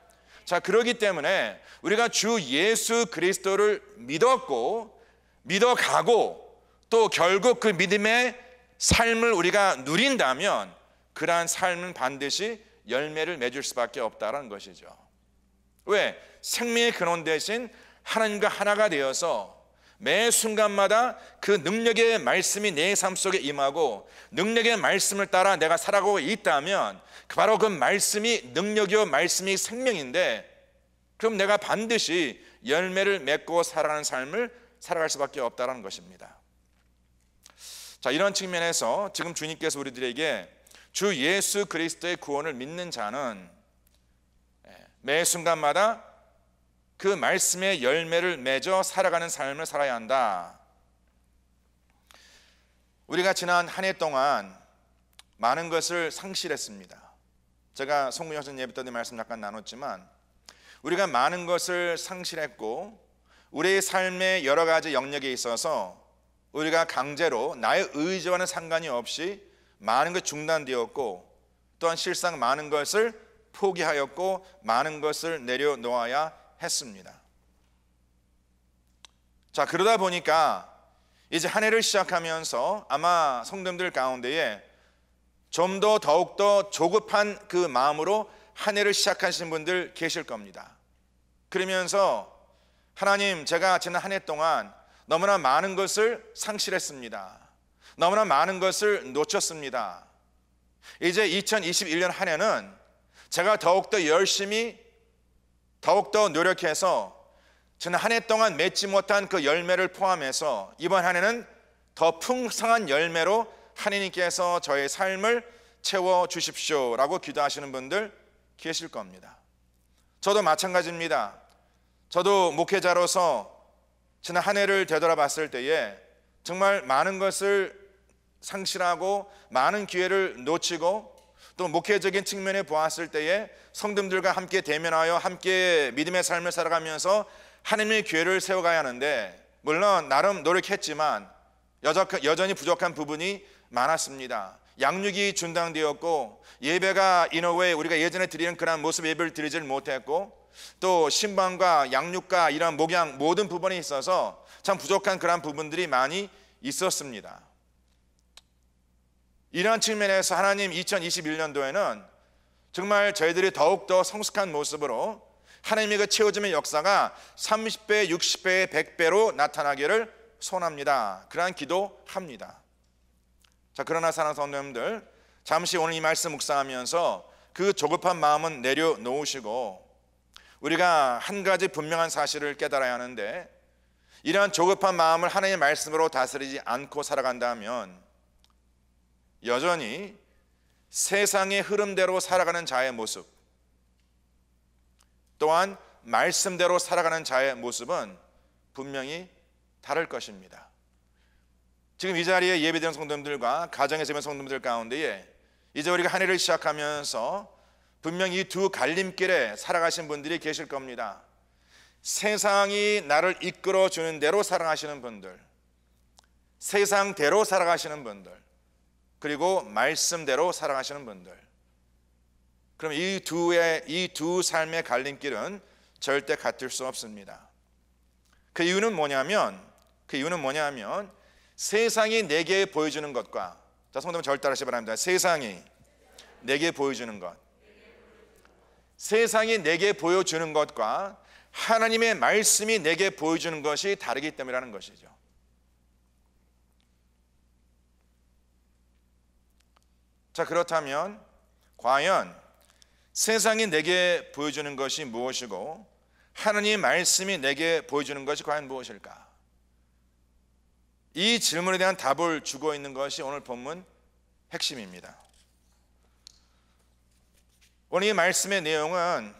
자, 그렇기 때문에 우리가 주 예수 그리스도를 믿었고 믿어가고 또 결국 그 믿음의 삶을 우리가 누린다면 그러한 삶은 반드시 열매를 맺을 수밖에 없다는 것이죠. 왜? 생명의 근원 대신 하나님과 하나가 되어서 매 순간마다 그 능력의 말씀이 내 삶 속에 임하고 능력의 말씀을 따라 내가 살아가고 있다면 바로 그 말씀이 능력이요 말씀이 생명인데, 그럼 내가 반드시 열매를 맺고 살아가는 삶을 살아갈 수밖에 없다는 것입니다. 자, 이런 측면에서 지금 주님께서 우리들에게 주 예수 그리스도의 구원을 믿는 자는 매 순간마다 그 말씀의 열매를 맺어 살아가는 삶을 살아야 한다. 우리가 지난 한 해 동안 많은 것을 상실했습니다. 제가 송문혁 예배 때 말씀 잠깐 나눴지만 우리가 많은 것을 상실했고 우리의 삶의 여러 가지 영역에 있어서 우리가 강제로 나의 의지와는 상관이 없이 많은 것이 중단되었고, 또한 실상 많은 것을 포기하였고 많은 것을 내려놓아야 했습니다. 자, 그러다 보니까 이제 한 해를 시작하면서 아마 성도님들 가운데에 좀 더 더욱더 조급한 그 마음으로 한 해를 시작하신 분들 계실 겁니다. 그러면서 하나님, 제가 지난 한 해 동안 너무나 많은 것을 상실했습니다. 너무나 많은 것을 놓쳤습니다. 이제 2021년 한 해는 제가 더욱더 열심히 더욱더 노력해서 지난 한 해 동안 맺지 못한 그 열매를 포함해서 이번 한 해는 더 풍성한 열매로 하나님께서 저의 삶을 채워주십시오 라고 기도하시는 분들 계실 겁니다. 저도 마찬가지입니다. 저도 목회자로서 지난 한 해를 되돌아봤을 때에 정말 많은 것을 상실하고 많은 기회를 놓치고 또 목회적인 측면에 보았을 때에 성도들과 함께 대면하여 함께 믿음의 삶을 살아가면서 하나님의 기회를 세워가야 하는데, 물론 나름 노력했지만 여전히 부족한 부분이 많았습니다. 양육이 중단되었고 예배가 인어웨이 우리가 예전에 드리는 그런 모습 예배를 드리질 못했고, 또 신방과 양육과 이런 목양 모든 부분에 있어서 참 부족한 그런 부분들이 많이 있었습니다. 이러한 측면에서 하나님 2021년도에는 정말 저희들이 더욱더 성숙한 모습으로 하나님의 그 채워짐의 역사가 30배, 60배, 100배로 나타나기를 소원합니다. 그러한 기도합니다. 자, 그러나 사랑하는 성도님들, 잠시 오늘 이 말씀 묵상하면서 그 조급한 마음은 내려놓으시고 우리가 한 가지 분명한 사실을 깨달아야 하는데, 이러한 조급한 마음을 하나님의 말씀으로 다스리지 않고 살아간다면 여전히 세상의 흐름대로 살아가는 자의 모습, 또한 말씀대로 살아가는 자의 모습은 분명히 다를 것입니다. 지금 이 자리에 예배드리는 성도님들과 가정에 세운 성도님들 가운데에 이제 우리가 한 해를 시작하면서 분명히 이 두 갈림길에 살아가신 분들이 계실 겁니다. 세상이 나를 이끌어주는 대로 살아가시는 분들, 세상대로 살아가시는 분들, 그리고 말씀대로 살아가시는 분들. 그럼 이 두 삶의 갈림길은 절대 같을 수 없습니다. 그 이유는 뭐냐면 세상이 내게 보여주는 것과, 자, 성도님 절 따라하시기 바랍니다. 세상이 내게 보여주는 것, 세상이 내게 보여주는 것과 하나님의 말씀이 내게 보여주는 것이 다르기 때문이라는 것이죠. 자, 그렇다면 과연 세상이 내게 보여주는 것이 무엇이고 하나님의 말씀이 내게 보여주는 것이 과연 무엇일까? 이 질문에 대한 답을 주고 있는 것이 오늘 본문 핵심입니다. 오늘 이 말씀의 내용은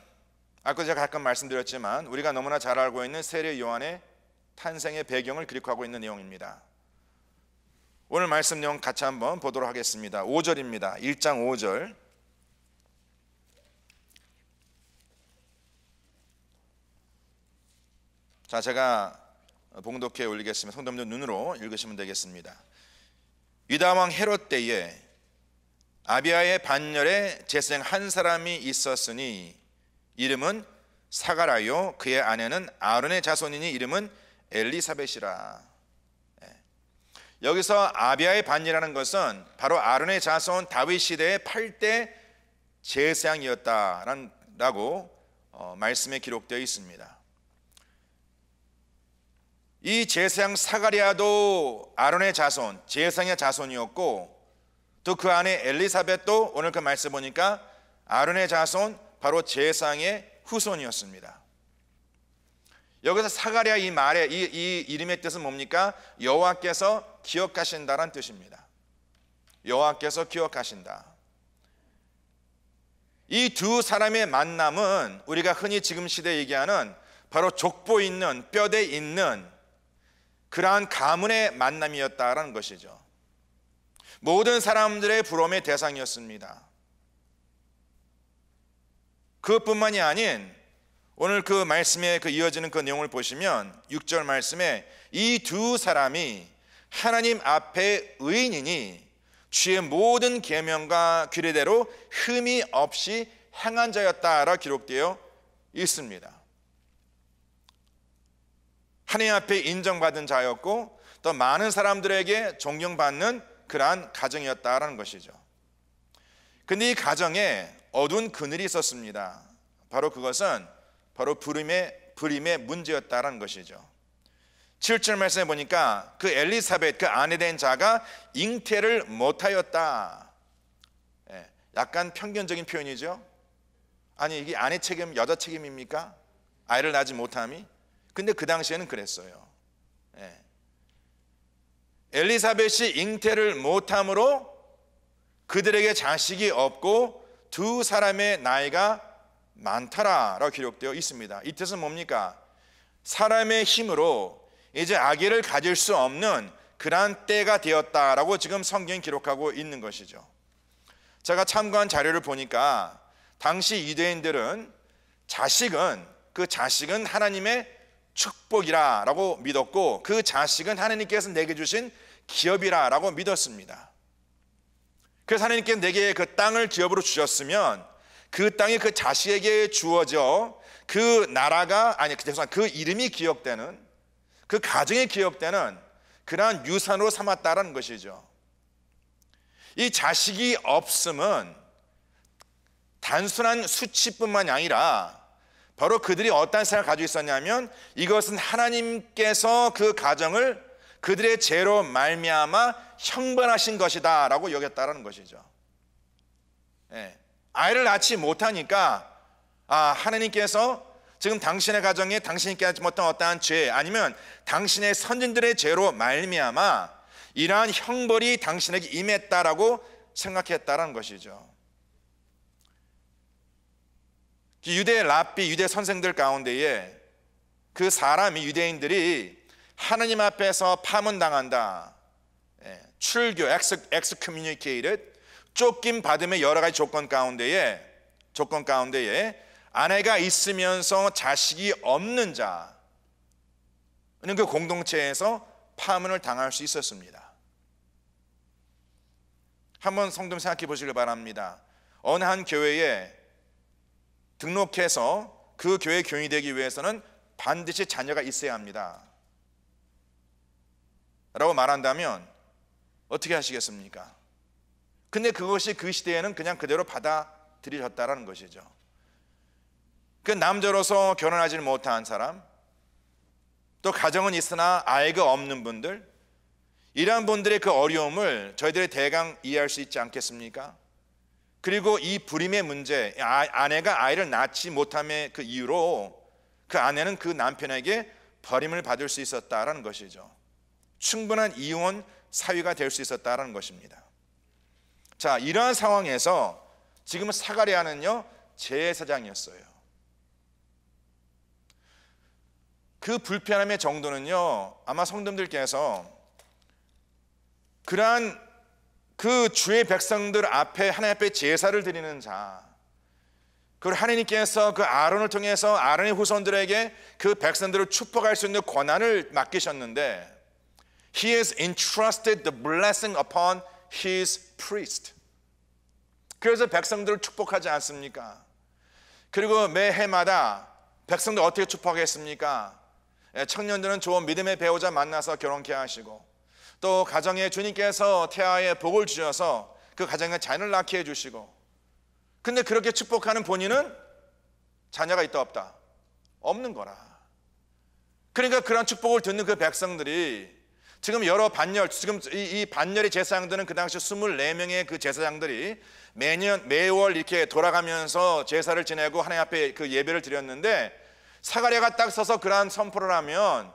아까 제가 가끔 말씀드렸지만 우리가 너무나 잘 알고 있는 세례 요한의 탄생의 배경을 기록하고 있는 내용입니다. 오늘 말씀 내용 같이 한번 보도록 하겠습니다. 5절입니다. 1장 5절. 자, 제가 봉독해 올리겠습니다. 성도님들 눈으로 읽으시면 되겠습니다. 유다 왕 헤롯 때에 아비야의 반열에 제생 한 사람이 있었으니 이름은 사가라요, 그의 아내는 아론의 자손이니 이름은 엘리사벳이라. 여기서 아비야의 반열이라는 것은 바로 아론의 자손 다윗 시대의 8대 제사장이었다라고 말씀에 기록되어 있습니다. 이 제사장 사가랴도 아론의 자손, 제사장의 자손이었고, 또 그 안에 엘리사벳도 오늘 그 말씀 보니까 아론의 자손, 바로 제사장의 후손이었습니다. 여기서 사가랴 이 말의 이 이름의 뜻은 뭡니까? 여호와께서 기억하신다란 뜻입니다. 여호와께서 기억하신다. 이 두 사람의 만남은 우리가 흔히 지금 시대에 얘기하는 바로 족보 있는, 뼈대 있는 그러한 가문의 만남이었다라는 것이죠. 모든 사람들의 부러움의 대상이었습니다. 그것뿐만이 아닌 오늘 그 말씀에 이어지는 그 내용을 보시면 6절 말씀에 이 두 사람이 하나님 앞에 의인이니 주의 모든 계명과 규례대로 흠이 없이 행한 자였다라 기록되어 있습니다. 하나님 앞에 인정받은 자였고 또 많은 사람들에게 존경받는 그러한 가정이었다라는 것이죠. 근데 이 가정에 어두운 그늘이 있었습니다. 바로 그것은 바로 불임의 문제였다라는 것이죠. 7절 말씀에 보니까 그 엘리사벳, 그 아내 된 자가 잉태를 못하였다. 약간 편견적인 표현이죠. 아니, 이게 아내 책임, 여자 책임입니까? 아이를 낳지 못함이? 근데 그 당시에는 그랬어요. 엘리사벳이 잉태를 못함으로 그들에게 자식이 없고 두 사람의 나이가 많다라고 기록되어 있습니다. 이 뜻은 뭡니까? 사람의 힘으로 이제 아기를 가질 수 없는 그러한 때가 되었다라고 지금 성경이 기록하고 있는 것이죠. 제가 참고한 자료를 보니까 당시 유대인들은 그 자식은 하나님의 축복이라고 믿었고 그 자식은 하나님께서 내게 주신 기업이라고 믿었습니다. 그래서 하나님께서 내게 그 땅을 기업으로 주셨으면 그 땅이 그 자식에게 주어져 그 나라가 그 이름이 기억되는, 그 가정이 기억되는 그러한 유산으로 삼았다라는 것이죠. 이 자식이 없음은 단순한 수치뿐만이 아니라 바로 그들이 어떤 생각을 가지고 있었냐면 이것은 하나님께서 그 가정을 그들의 죄로 말미암아 형벌하신 것이다 라고 여겼다라는 것이죠. 예. 아이를 낳지 못하니까 하나님께서 지금 당신의 가정에 당신이 깨닫지 못한 어떠한 죄, 아니면 당신의 선진들의 죄로 말미암아 이러한 형벌이 당신에게 임했다라고 생각했다라는 것이죠. 유대 랍비, 유대 선생들 가운데에 그 사람이, 유대인들이 하나님 앞에서 파문당한다, 출교, excommunicated, 쫓김 받음의 여러 가지 조건 가운데에 아내가 있으면서 자식이 없는 자는 그 공동체에서 파문을 당할 수 있었습니다. 한번 성도 생각해 보시길 바랍니다. 어느 한 교회에 등록해서 그 교회 교인이 되기 위해서는 반드시 자녀가 있어야 합니다 라고 말한다면 어떻게 하시겠습니까? 근데 그것이 그 시대에는 그냥 그대로 받아들여졌다라는 것이죠. 그 남자로서 결혼하지 못한 사람, 또 가정은 있으나 아이가 없는 분들, 이러한 분들의 그 어려움을 저희들이 대강 이해할 수 있지 않겠습니까? 그리고 이 불임의 문제, 아내가 아이를 낳지 못함의 그 이유로 그 아내는 그 남편에게 버림을 받을 수 있었다라는 것이죠. 충분한 이혼 사유가 될 수 있었다라는 것입니다. 자, 이러한 상황에서 지금 사가랴는요, 제사장이었어요. 그 불편함의 정도는요, 아마 성도님들께서 그러한 그 주의 백성들 앞에 하나님 앞에 제사를 드리는 자, 그걸 하나님께서 그 아론을 통해서 아론의 후손들에게 그 백성들을 축복할 수 있는 권한을 맡기셨는데, He has entrusted the blessing upon His priest. 그래서 백성들을 축복하지 않습니까? 그리고 매 해마다 백성들 어떻게 축복하겠습니까? 청년들은 좋은 믿음의 배우자 만나서 결혼케 하시고, 또 가정에 주님께서 태아에 복을 주셔서 그 가정에 자녀를 낳게 해주시고, 근데 그렇게 축복하는 본인은 자녀가 있다 없다? 없는 거라. 그러니까 그런 축복을 듣는 그 백성들이 지금 여러 반열, 지금 이 반열의 제사장들은 그 당시 24명의 그 제사장들이 매월 이렇게 돌아가면서 제사를 지내고 하나님 앞에 그 예배를 드렸는데, 사가랴가 딱 서서 그러한 선포를 하면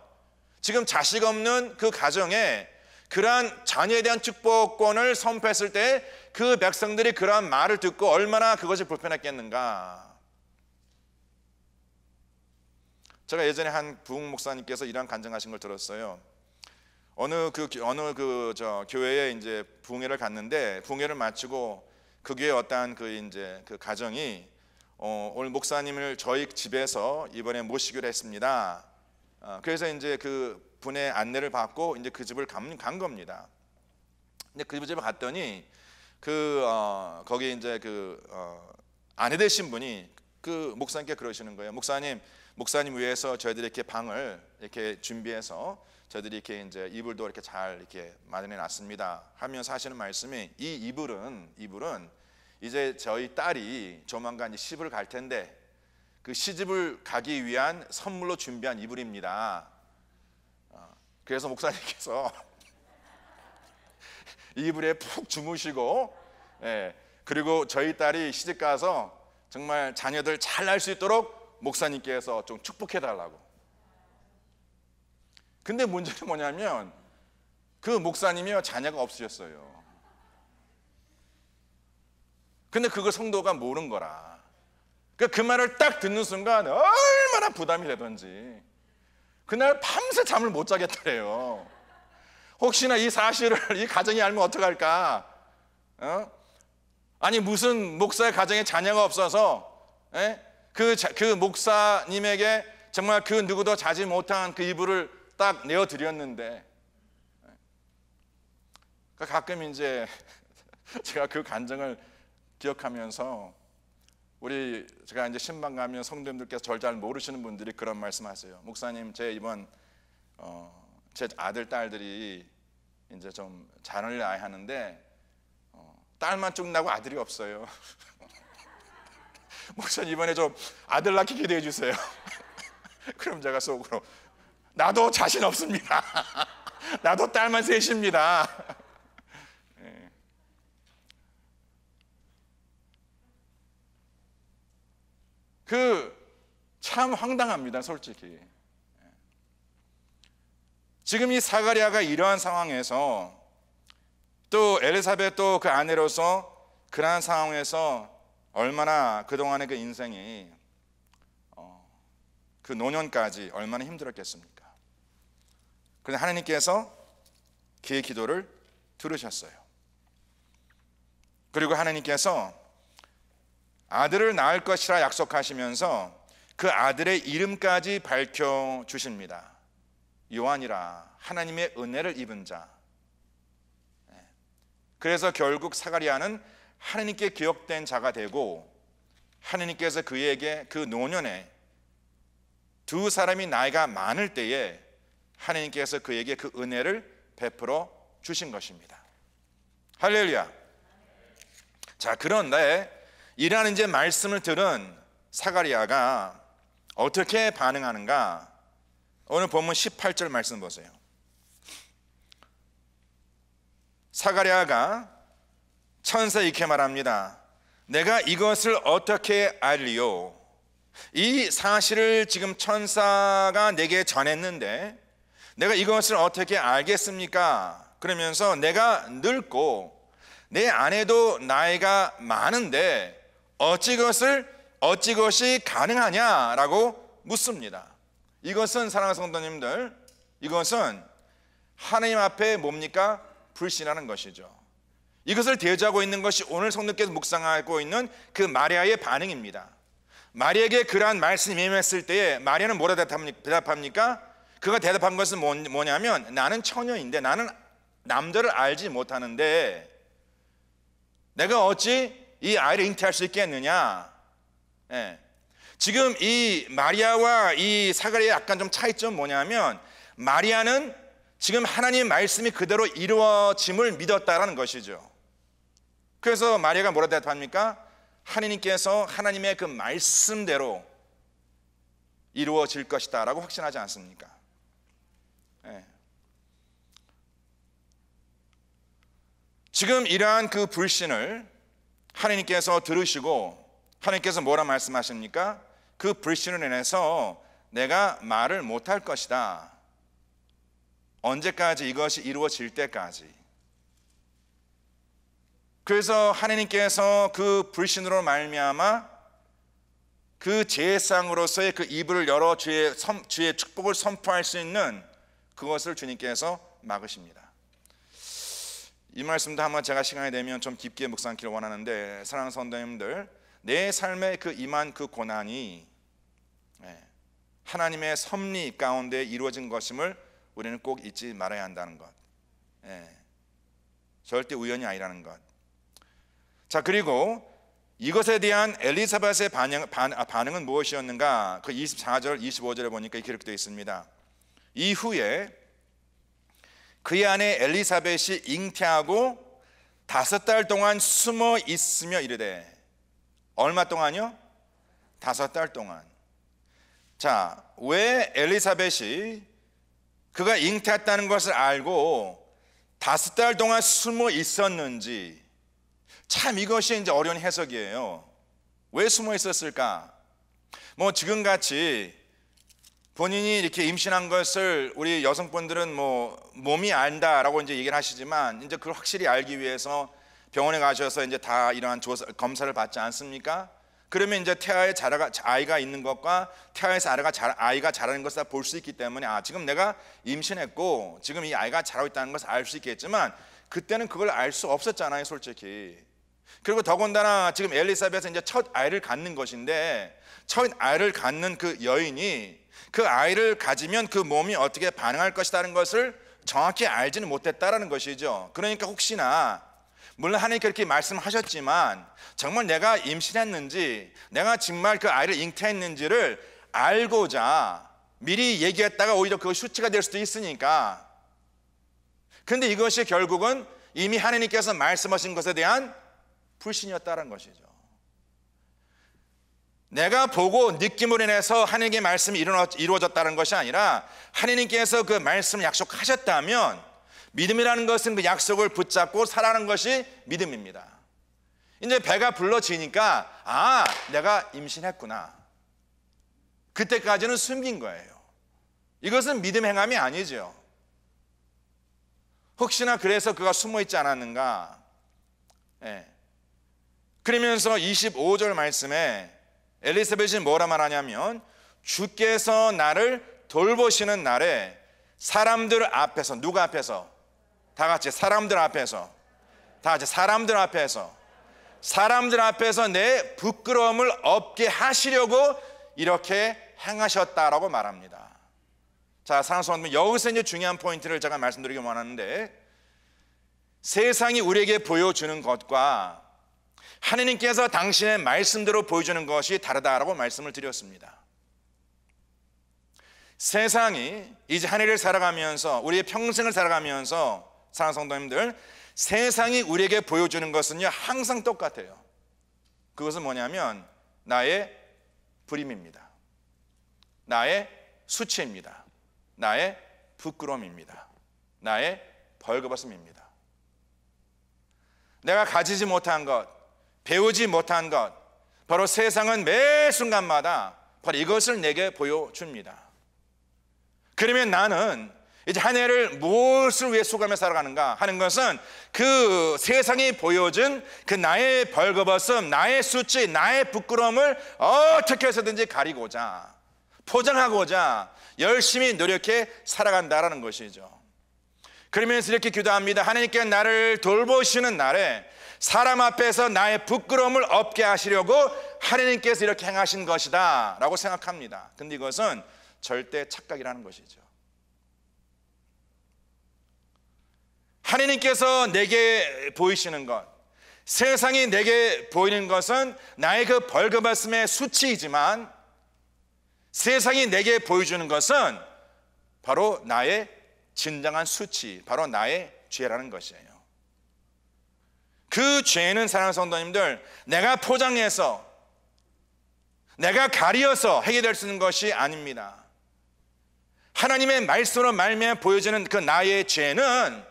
지금 자식 없는 그 가정에 그러한 자녀에 대한 축복권을 선포했을 때 그 백성들이 그러한 말을 듣고 얼마나 그것이 불편했겠는가. 제가 예전에 한 부흥 목사님께서 이러한 간증하신 걸 들었어요. 어느 교회에 이제 부흥회를 갔는데, 부흥회를 마치고 그 교회 어떠한 그 가정이 오늘 목사님을 저희 집에서 이번에 모시기로 했습니다. 그래서 이제 그 분의 안내를 받고 이제 그 집을 간 겁니다. 근데 그 집에 갔더니 거기 이제 아내 되신 분이 그 목사님께 그러시는 거예요. 목사님 위해서 저희들이 이렇게 방을 이렇게 준비해서 저희들이 이렇게 이제 이불도 이렇게 잘 이렇게 마련해 놨습니다 하면서 하시는 말씀이, 이 이불은 이제 저희 딸이 조만간 시집을 갈 텐데 그 시집을 가기 위한 선물로 준비한 이불입니다. 그래서 목사님께서 이불에 푹 주무시고, 그리고 저희 딸이 시집 가서 정말 자녀들 잘 낳을 수 있도록 목사님께서 좀 축복해 달라고. 근데 문제는 뭐냐면 그 목사님이요, 자녀가 없으셨어요. 근데 그걸 성도가 모르는 거라. 그 말을 딱 듣는 순간 얼마나 부담이 되던지 그날 밤새 잠을 못 자겠더래요. 혹시나 이 사실을 이 가정이 알면 어떡할까? 아니 무슨 목사의 가정에 자녀가 없어서 그 목사님에게 정말 그 누구도 자지 못한 그 이불을 딱 내어드렸는데, 가끔 이제 제가 그 간증을 기억하면서 제가 이제 신방 가면 성도님들께서 저를 잘 모르시는 분들이 그런 말씀하세요. 목사님, 제 이번 제 아들 딸들이 이제 좀 자녀를 낳아야 하는데 딸만 쭉 나고 아들이 없어요. 목사님 이번에 좀 아들 낳기 기도해 주세요. 그럼 제가 속으로 나도 자신 없습니다. 나도 딸만 셋입니다. 참 황당합니다, 솔직히. 지금 이 사가랴가 이러한 상황에서 또 엘리사벳도 그 아내로서 그러한 상황에서 얼마나 그동안의 그 인생이 그 노년까지 얼마나 힘들었겠습니까? 그런데 하나님께서 그의 기도를 들으셨어요. 그리고 하나님께서 아들을 낳을 것이라 약속하시면서 그 아들의 이름까지 밝혀주십니다. 요한이라, 하나님의 은혜를 입은 자. 그래서 결국 사가랴는 하나님께 기억된 자가 되고, 하나님께서 그에게 그 노년에 두 사람이 나이가 많을 때에 하나님께서 그에게 그 은혜를 베풀어 주신 것입니다. 할렐루야. 자, 그런데 이러한 이제 말씀을 들은 사가랴가 어떻게 반응하는가? 오늘 본문 18절 말씀 보세요. 사가랴가 천사에게 이렇게 말합니다. 내가 이것을 어떻게 알리요? 이 사실을 지금 천사가 내게 전했는데 내가 이것을 어떻게 알겠습니까? 그러면서 내가 늙고 내 아내도 나이가 많은데 어찌 것이 가능하냐라고 묻습니다. 이것은 사랑하는 성도님들, 이것은 하나님 앞에 뭡니까? 불신하는 것이죠. 이것을 대조하고 있는 것이 오늘 성도께서 묵상하고 있는 그 마리아의 반응입니다. 마리아에게 그러한 말씀이 임했을 때에 마리아는 뭐라 대답합니까? 그가 대답한 것은 뭐냐면, 나는 처녀인데, 나는 남들을 알지 못하는데 내가 어찌 이 아이를 잉태할 수 있겠느냐? 지금 이 마리아와 이 사가랴의 약간 좀 차이점 뭐냐면, 마리아는 지금 하나님의 말씀이 그대로 이루어짐을 믿었다라는 것이죠. 그래서 마리아가 뭐라 대답합니까? 하나님께서 하나님의 그 말씀대로 이루어질 것이다 라고 확신하지 않습니까? 지금 이러한 그 불신을 하나님께서 들으시고 하나님께서 뭐라 말씀하십니까? 그 불신을 인해서 내가 말을 못할 것이다. 언제까지? 이것이 이루어질 때까지. 그래서 하나님께서 그 불신으로 말미암아 그 제사장으로서의 그 입을 열어 주의 축복을 선포할 수 있는 그것을 주님께서 막으십니다. 이 말씀도 한번 제가 시간이 되면 좀 깊게 묵상하기를 원하는데, 사랑하는 성도님들, 내 삶에 그 임한 그 고난이 하나님의 섭리 가운데 이루어진 것임을 우리는 꼭 잊지 말아야 한다는 것. 절대 우연이 아니라는 것. 자, 그리고 이것에 대한 엘리사벳의 반응은 무엇이었는가? 그 24절, 25절에 보니까 이렇게 기록되어 있습니다. 이후에 그의 아내 엘리사벳이 잉태하고 5달 동안 숨어 있으며 이르되, 얼마 동안요? 5달 동안. 자, 왜 엘리사벳이 그가 잉태했다는 것을 알고 5달 동안 숨어 있었는지, 참 이것이 이제 어려운 해석이에요. 왜 숨어 있었을까? 뭐 지금같이 본인이 이렇게 임신한 것을 우리 여성분들은 뭐 몸이 안다라고 이제 얘기를 하시지만, 이제 그걸 확실히 알기 위해서 병원에 가셔서 이제 다 이러한 검사를 받지 않습니까? 그러면 이제 태아에 아이가 있는 것과 태아에서 아이가 자라는 것을 다 볼 수 있기 때문에, 지금 내가 임신했고 지금 이 아이가 자라고 있다는 것을 알 수 있겠지만, 그때는 그걸 알 수 없었잖아요, 솔직히. 그리고 더군다나 지금 엘리사벳은 이제 첫 아이를 갖는 것인데, 첫 아이를 갖는 그 여인이 그 아이를 가지면 그 몸이 어떻게 반응할 것이라는 것을 정확히 알지는 못했다라는 것이죠. 그러니까 혹시나, 물론 하나님께 그렇게 말씀하셨지만 정말 내가 임신했는지, 내가 정말 그 아이를 잉태했는지를 알고자 미리 얘기했다가 오히려 그거 수치가 될 수도 있으니까. 그런데 이것이 결국은 이미 하나님께서 말씀하신 것에 대한 불신이었다는 것이죠. 내가 보고 느낌으로 인해서 하나님의 말씀이 이루어졌다는 것이 아니라 하나님께서 그 말씀을 약속하셨다면 믿음이라는 것은 그 약속을 붙잡고 살아가는 것이 믿음입니다. 이제 배가 불러지니까 내가 임신했구나. 그때까지는 숨긴 거예요. 이것은 믿음 행함이 아니죠. 혹시나 그래서 그가 숨어있지 않았는가. 그러면서 25절 말씀에 엘리사벳이 뭐라 말하냐면 주께서 나를 돌보시는 날에 사람들 앞에서, 누가 앞에서? 다 같이 사람들 앞에서, 다 같이 사람들 앞에서, 사람들 앞에서 내 부끄러움을 없게 하시려고 이렇게 행하셨다라고 말합니다. 자, 사랑하는 성도님, 여기서 이제 중요한 포인트를 제가 말씀드리기 원하는데, 세상이 우리에게 보여주는 것과 하나님께서 당신의 말씀대로 보여주는 것이 다르다라고 말씀을 드렸습니다. 세상이 이제 한 해를 살아가면서, 우리의 평생을 살아가면서, 사랑하는 성도님들, 세상이 우리에게 보여주는 것은요 항상 똑같아요. 그것은 뭐냐면 나의 불임입니다. 나의 수치입니다. 나의 부끄러움입니다. 나의 벌거벗음입니다. 내가 가지지 못한 것, 배우지 못한 것, 바로 세상은 매 순간마다 바로 이것을 내게 보여줍니다. 그러면 나는 이제 한 해를 무엇을 위해 수고하며 살아가는가 하는 것은 그 세상이 보여준 그 나의 벌거벗음, 나의 수치, 나의 부끄러움을 어떻게 해서든지 가리고자, 포장하고자 열심히 노력해 살아간다라는 것이죠. 그러면서 이렇게 기도합니다. 하나님께 나를 돌보시는 날에 사람 앞에서 나의 부끄러움을 없게 하시려고 하나님께서 이렇게 행하신 것이다 라고 생각합니다. 근데 이것은 절대 착각이라는 것이죠. 하나님께서 내게 보이시는 것, 세상이 내게 보이는 것은 나의 그 벌거벗음의 수치이지만 세상이 내게 보여주는 것은 바로 나의 진정한 수치, 바로 나의 죄라는 것이에요. 그 죄는 사랑하는 성도님들, 내가 포장해서, 내가 가리어서 해결될 수 있는 것이 아닙니다. 하나님의 말씀으로 말미암아 보여주는 그 나의 죄는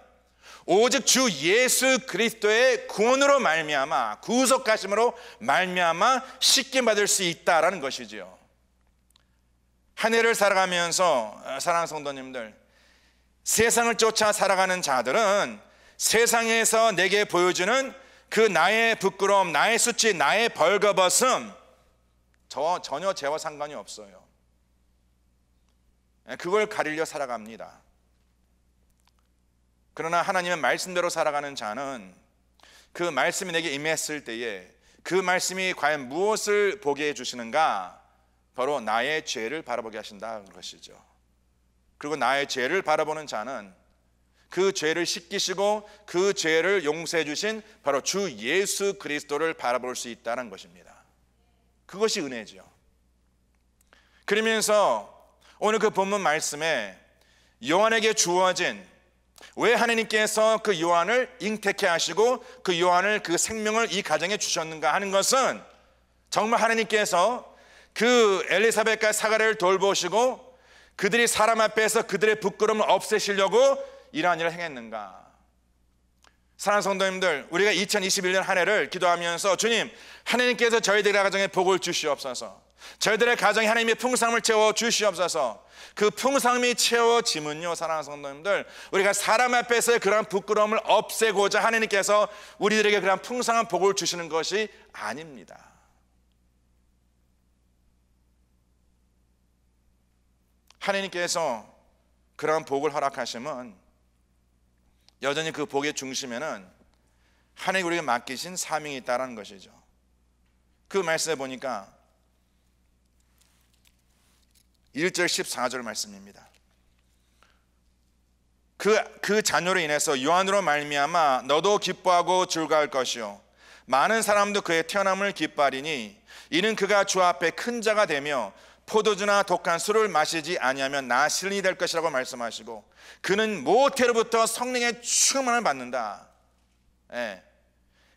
오직 주 예수 그리스도의 구원으로 말미암아, 구속하심으로 말미암아 씻김 받을 수 있다라는 것이지요. 한 해를 살아가면서 사랑하는 성도님들, 세상을 쫓아 살아가는 자들은 세상에서 내게 보여주는 그 나의 부끄러움, 나의 수치, 나의 벌거벗음, 전혀 죄와 상관이 없어요. 그걸 가리려 살아갑니다. 그러나 하나님의 말씀대로 살아가는 자는 그 말씀이 내게 임했을 때에 그 말씀이 과연 무엇을 보게 해주시는가? 바로 나의 죄를 바라보게 하신다는 것이죠. 그리고 나의 죄를 바라보는 자는 그 죄를 씻기시고 그 죄를 용서해 주신 바로 주 예수 그리스도를 바라볼 수 있다는 것입니다. 그것이 은혜죠. 그러면서 오늘 그 본문 말씀에 요한에게 주어진, 왜 하나님께서 그 요한을 잉태케 하시고 그 요한을, 그 생명을 이 가정에 주셨는가 하는 것은 정말 하나님께서 그 엘리사벳과 사가랴를 돌보시고 그들이 사람 앞에서 그들의 부끄러움을 없애시려고 이러한 일을 행했는가? 사랑하는 성도님들, 우리가 2021년 한 해를 기도하면서 주님, 하나님께서 저희들의 가정에 복을 주시옵소서, 저희들의 가정에 하나님의 풍성함을 채워 주시옵소서. 그 풍성함이 채워지면요, 사랑하는 성도님들, 우리가 사람 앞에서의 그러한 부끄러움을 없애고자 하나님께서 우리들에게 그러한 풍성한 복을 주시는 것이 아닙니다. 하나님께서 그러한 복을 허락하시면 여전히 그 복의 중심에는 하나님이 우리에게 맡기신 사명이 있다는 것이죠. 그 말씀에 보니까 1절 14절 말씀입니다. 그 자녀로 인해서 요한으로 말미암아 너도 기뻐하고 즐거워할 것이요 많은 사람도 그의 태어남을 기뻐하리니 이는 그가 주 앞에 큰 자가 되며 포도주나 독한 술을 마시지 아니하면 나실린이 될 것이라고 말씀하시고 그는 모태로부터 성령의 충만을 받는다.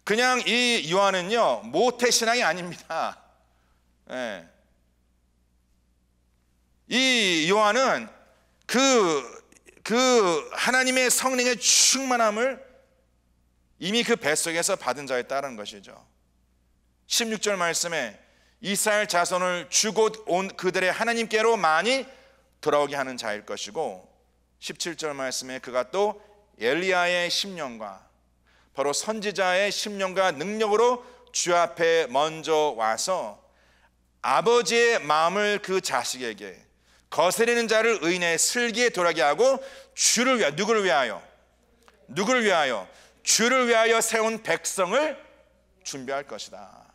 그냥 이 요한은요 모태 신앙이 아닙니다. 이 요한은 그 하나님의 성령의 충만함을 이미 그 뱃속에서 받은 자에 따른 것이죠. 16절 말씀에 이스라엘 자손을 주고 온 그들의 하나님께로 많이 돌아오게 하는 자일 것이고, 17절 말씀에 그가 또 엘리야의 심령과 바로 선지자의 심령과 능력으로 주 앞에 먼저 와서 아버지의 마음을 그 자식에게 거스리는 자를 의인의 슬기에 돌아게 하고 주를 위하여, 누구를 위하여? 누구를 위하여? 주를 위하여 세운 백성을 준비할 것이다.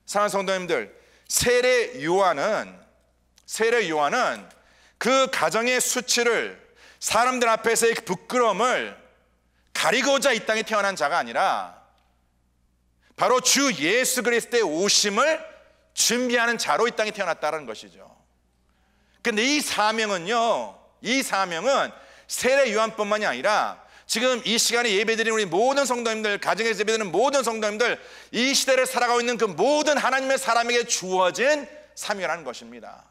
사랑하는 성도님들, 세례 요한은 그 가정의 수치를, 사람들 앞에서의 부끄러움을 가리고자 이 땅에 태어난 자가 아니라 바로 주 예수 그리스도의 오심을 준비하는 자로 이 땅에 태어났다는 것이죠. 근데 이 사명은 세례 요한뿐만이 아니라 지금 이 시간에 예배드리는 우리 모든 성도님들, 가정에서 예배드리는 모든 성도님들, 이 시대를 살아가고 있는 그 모든 하나님의 사람에게 주어진 사명이라는 것입니다.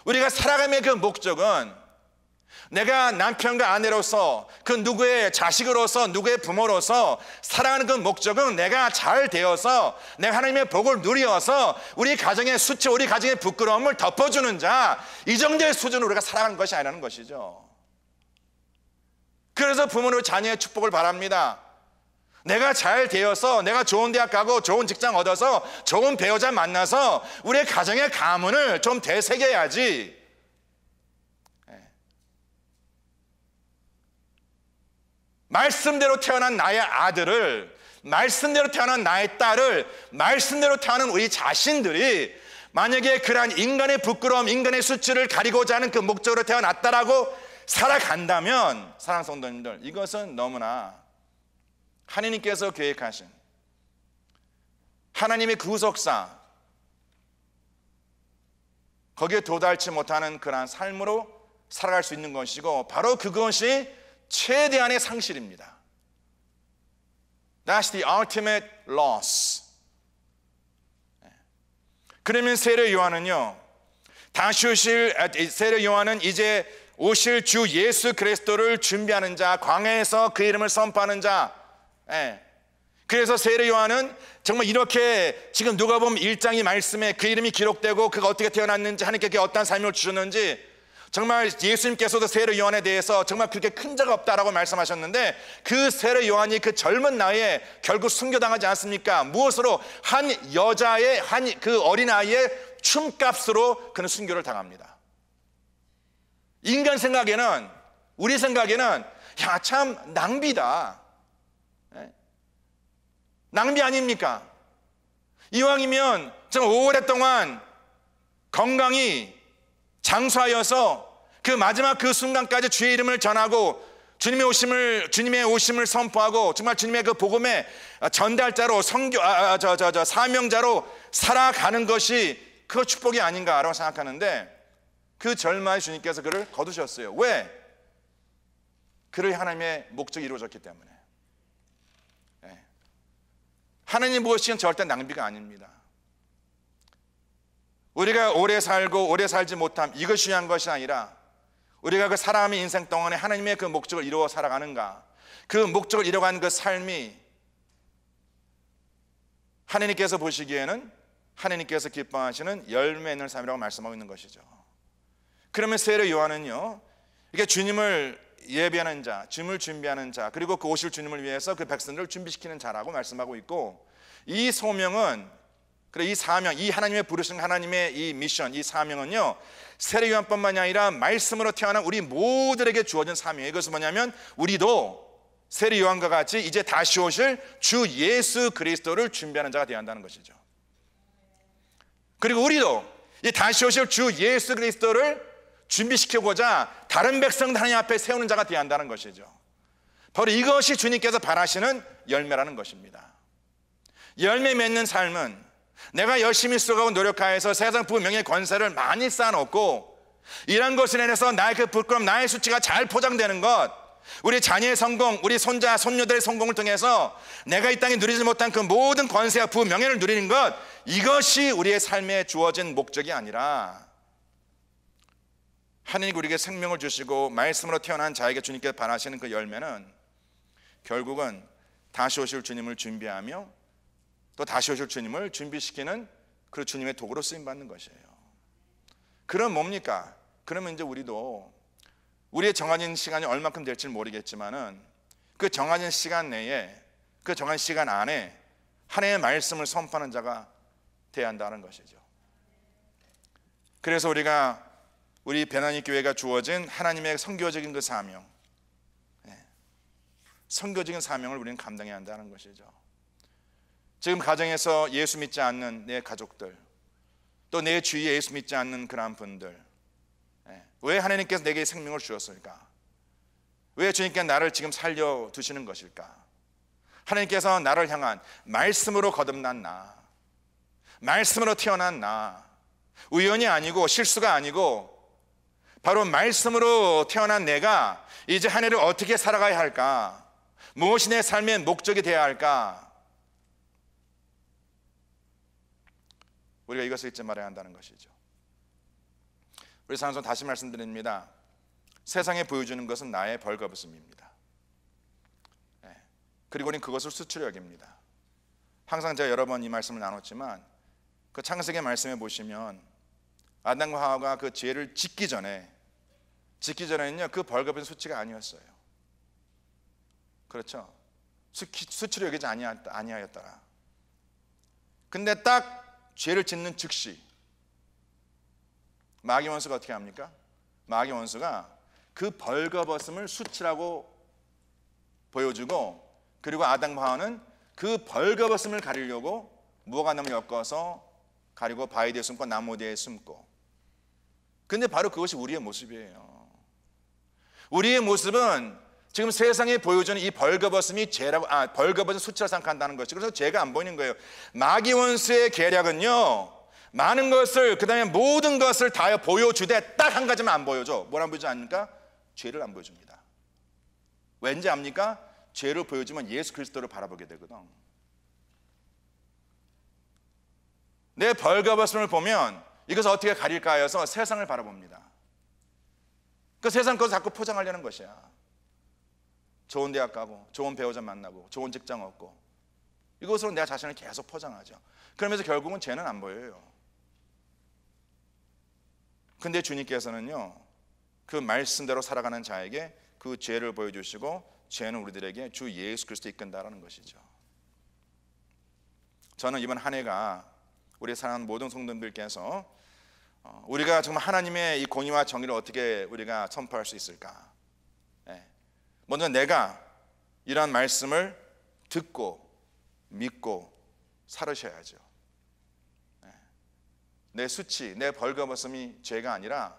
우리가 살아감의 그 목적은 내가 남편과 아내로서, 그 누구의 자식으로서, 누구의 부모로서 살아가는 그 목적은 내가 잘 되어서 내가 하나님의 복을 누리어서 우리 가정의 수치, 우리 가정의 부끄러움을 덮어주는 자, 이 정도의 수준으로 우리가 살아가는 것이 아니라는 것이죠. 그래서 부모는 자녀의 축복을 바랍니다. 내가 잘 되어서 내가 좋은 대학 가고 좋은 직장 얻어서 좋은 배우자 만나서 우리 가정의 가문을 좀 되새겨야지. 말씀대로 태어난 나의 아들을, 말씀대로 태어난 나의 딸을, 말씀대로 태어난 우리 자신들이 만약에 그러한 인간의 부끄러움, 인간의 수치를 가리고자 하는 그 목적으로 태어났다라고 살아간다면, 사랑하는 성도님들, 이것은 너무나 하나님께서 계획하신 하나님의 구속사, 거기에 도달치 못하는 그러한 삶으로 살아갈 수 있는 것이고, 바로 그것이 최대한의 상실입니다. That's the ultimate loss. 그러면 세례 요한은요, 다시 오실 세례 요한은 이제 오실 주 예수 그리스도를 준비하는 자, 광야에서 그 이름을 선포하는 자. 그래서 세례 요한은 정말 이렇게 지금 누가복음 1장의 말씀에 그 이름이 기록되고 그가 어떻게 태어났는지, 하나님께 어떤 삶을 주셨는지, 정말 예수님께서도 세례 요한에 대해서 정말 그렇게 큰 자가 없다라고 말씀하셨는데, 그 세례 요한이 그 젊은 나이에 결국 순교당하지 않습니까? 무엇으로? 한 여자의, 한 그 어린아이의 춤값으로 그는 순교를 당합니다. 인간 생각에는, 우리 생각에는 야, 참 낭비다. 낭비 아닙니까? 이왕이면 좀 오랫동안 건강히 장수하여서 그 마지막 그 순간까지 주의 이름을 전하고 주님의 오심을 선포하고 정말 주님의 그 복음의 전달자로, 사명자로 살아가는 것이 그 축복이 아닌가라고 생각하는데, 그 절마의 주님께서 그를 거두셨어요. 왜? 그를 하나님의 목적이 이루어졌기 때문에. 하나님 무엇이든 절대 낭비가 아닙니다. 우리가 오래 살고 오래 살지 못함, 이것이 중요한 것이 아니라 우리가 그 사람의 인생 동안에 하나님의 그 목적을 이루어 살아가는가, 그 목적을 이루어가는 그 삶이 하나님께서 보시기에는, 하나님께서 기뻐하시는 열매 있는 삶이라고 말씀하고 있는 것이죠. 그러면 세례 요한은요, 이게 주님을 예배하는 자, 주님을 준비하는 자, 그리고 그 오실 주님을 위해서 그 백성들을 준비시키는 자라고 말씀하고 있고, 이 소명은, 그래, 이 사명, 이 하나님의 부르신 하나님의 이 미션, 이 사명은요, 세례 요한뿐만이 아니라 말씀으로 태어난 우리 모두에게 주어진 사명이에요. 이것은 뭐냐면, 우리도 세례 요한과 같이 이제 다시 오실 주 예수 그리스도를 준비하는 자가 되어야 한다는 것이죠. 그리고 우리도 이 다시 오실 주 예수 그리스도를 준비시키고자 다른 백성들 하나님 앞에 세우는 자가 되어야 한다는 것이죠. 바로 이것이 주님께서 바라시는 열매라는 것입니다. 열매 맺는 삶은 내가 열심히 쓰고 노력하여서 세상 부명의 권세를 많이 쌓아놓고 이런 것을 인해서 나의 그 부끄러움, 나의 수치가 잘 포장되는 것, 우리 자녀의 성공, 우리 손자, 손녀들의 성공을 통해서 내가 이 땅에 누리지 못한 그 모든 권세와 부명예를 누리는 것, 이것이 우리의 삶에 주어진 목적이 아니라 하나님이 우리에게 생명을 주시고 말씀으로 태어난 자에게 주님께서 바라시는 그 열매는 결국은 다시 오실 주님을 준비하며 또 다시 오실 주님을 준비시키는 그 주님의 도구로 쓰임받는 것이에요. 그럼 뭡니까? 그러면 이제 우리도 우리의 정해진 시간이 얼마큼 될지는 모르겠지만은 그 정해진 시간 내에, 그 정한 시간 안에 하나님의 말씀을 선포하는 자가 되어야 한다는 것이죠. 그래서 우리 베나니 교회가 주어진 하나님의 선교적인 그 사명, 선교적인 사명을 우리는 감당해야 한다는 것이죠. 지금 가정에서 예수 믿지 않는 내 가족들, 또 내 주위에 예수 믿지 않는 그러한 분들, 왜 하나님께서 내게 생명을 주었을까? 왜 주님께서 나를 지금 살려두시는 것일까? 하나님께서 나를 향한 말씀으로 거듭난 나, 말씀으로 태어난 나, 우연이 아니고 실수가 아니고 바로 말씀으로 태어난 내가 이제 한 해를 어떻게 살아가야 할까? 무엇이 내 삶의 목적이 되어야 할까? 우리가 이것을 잊지 말아야 한다는 것이죠. 우리 사랑하는 다시 말씀드립니다. 세상에 보여주는 것은 나의 벌거벗음입니다. 그리고 우리는 그것을 수치로 여깁니다. 항상 제가 여러 번 이 말씀을 나눴지만 그 창세기 말씀에 보시면 아담과 하와가 그 죄를 짓기 전에는요 그 벌거벗은 수치가 아니었어요. 그렇죠? 수치로 여기지 아니하였더라. 근데 딱 죄를 짓는 즉시 마귀 원수가 어떻게 합니까? 마귀 원수가 그 벌거벗음을 수치라고 보여주고, 그리고 아담과 하와는 그 벌거벗음을 가리려고 무화과나무 엮어서 가리고 바위 뒤에 숨고 나무 뒤에 숨고. 근데 바로 그것이 우리의 모습이에요. 우리의 모습은 지금 세상에 보여주는 이 벌거벗음이 죄라고, 벌거벗은 수치라 생각한다는 것이, 그래서 죄가 안 보이는 거예요. 마귀 원수의 계략은요 많은 것을, 그 다음에 모든 것을 다 보여주되 딱 한 가지만 안 보여줘. 뭘 안 보여주지 않습니까? 죄를 안 보여줍니다. 왠지 압니까? 죄를 보여주면 예수 그리스도를 바라보게 되거든. 내 벌거벗음을 보면 이것을 어떻게 가릴까 해서 세상을 바라봅니다. 그 세상 것을 자꾸 포장하려는 것이야. 좋은 대학 가고 좋은 배우자 만나고 좋은 직장 얻고, 이것으로 내 자신을 계속 포장하죠. 그러면서 결국은 죄는 안 보여요. 근데 주님께서는요 그 말씀대로 살아가는 자에게 그 죄를 보여주시고, 죄는 우리들에게 주 예수 그리스도 이끈다라는 것이죠. 저는 이번 한 해가 우리 사랑하는 모든 성도님들께서 우리가 정말 하나님의 이 공의와 정의를 어떻게 우리가 선포할 수 있을까? 먼저 내가 이러한 말씀을 듣고 믿고 살으셔야죠. 내 수치, 내 벌거벗음이 죄가 아니라,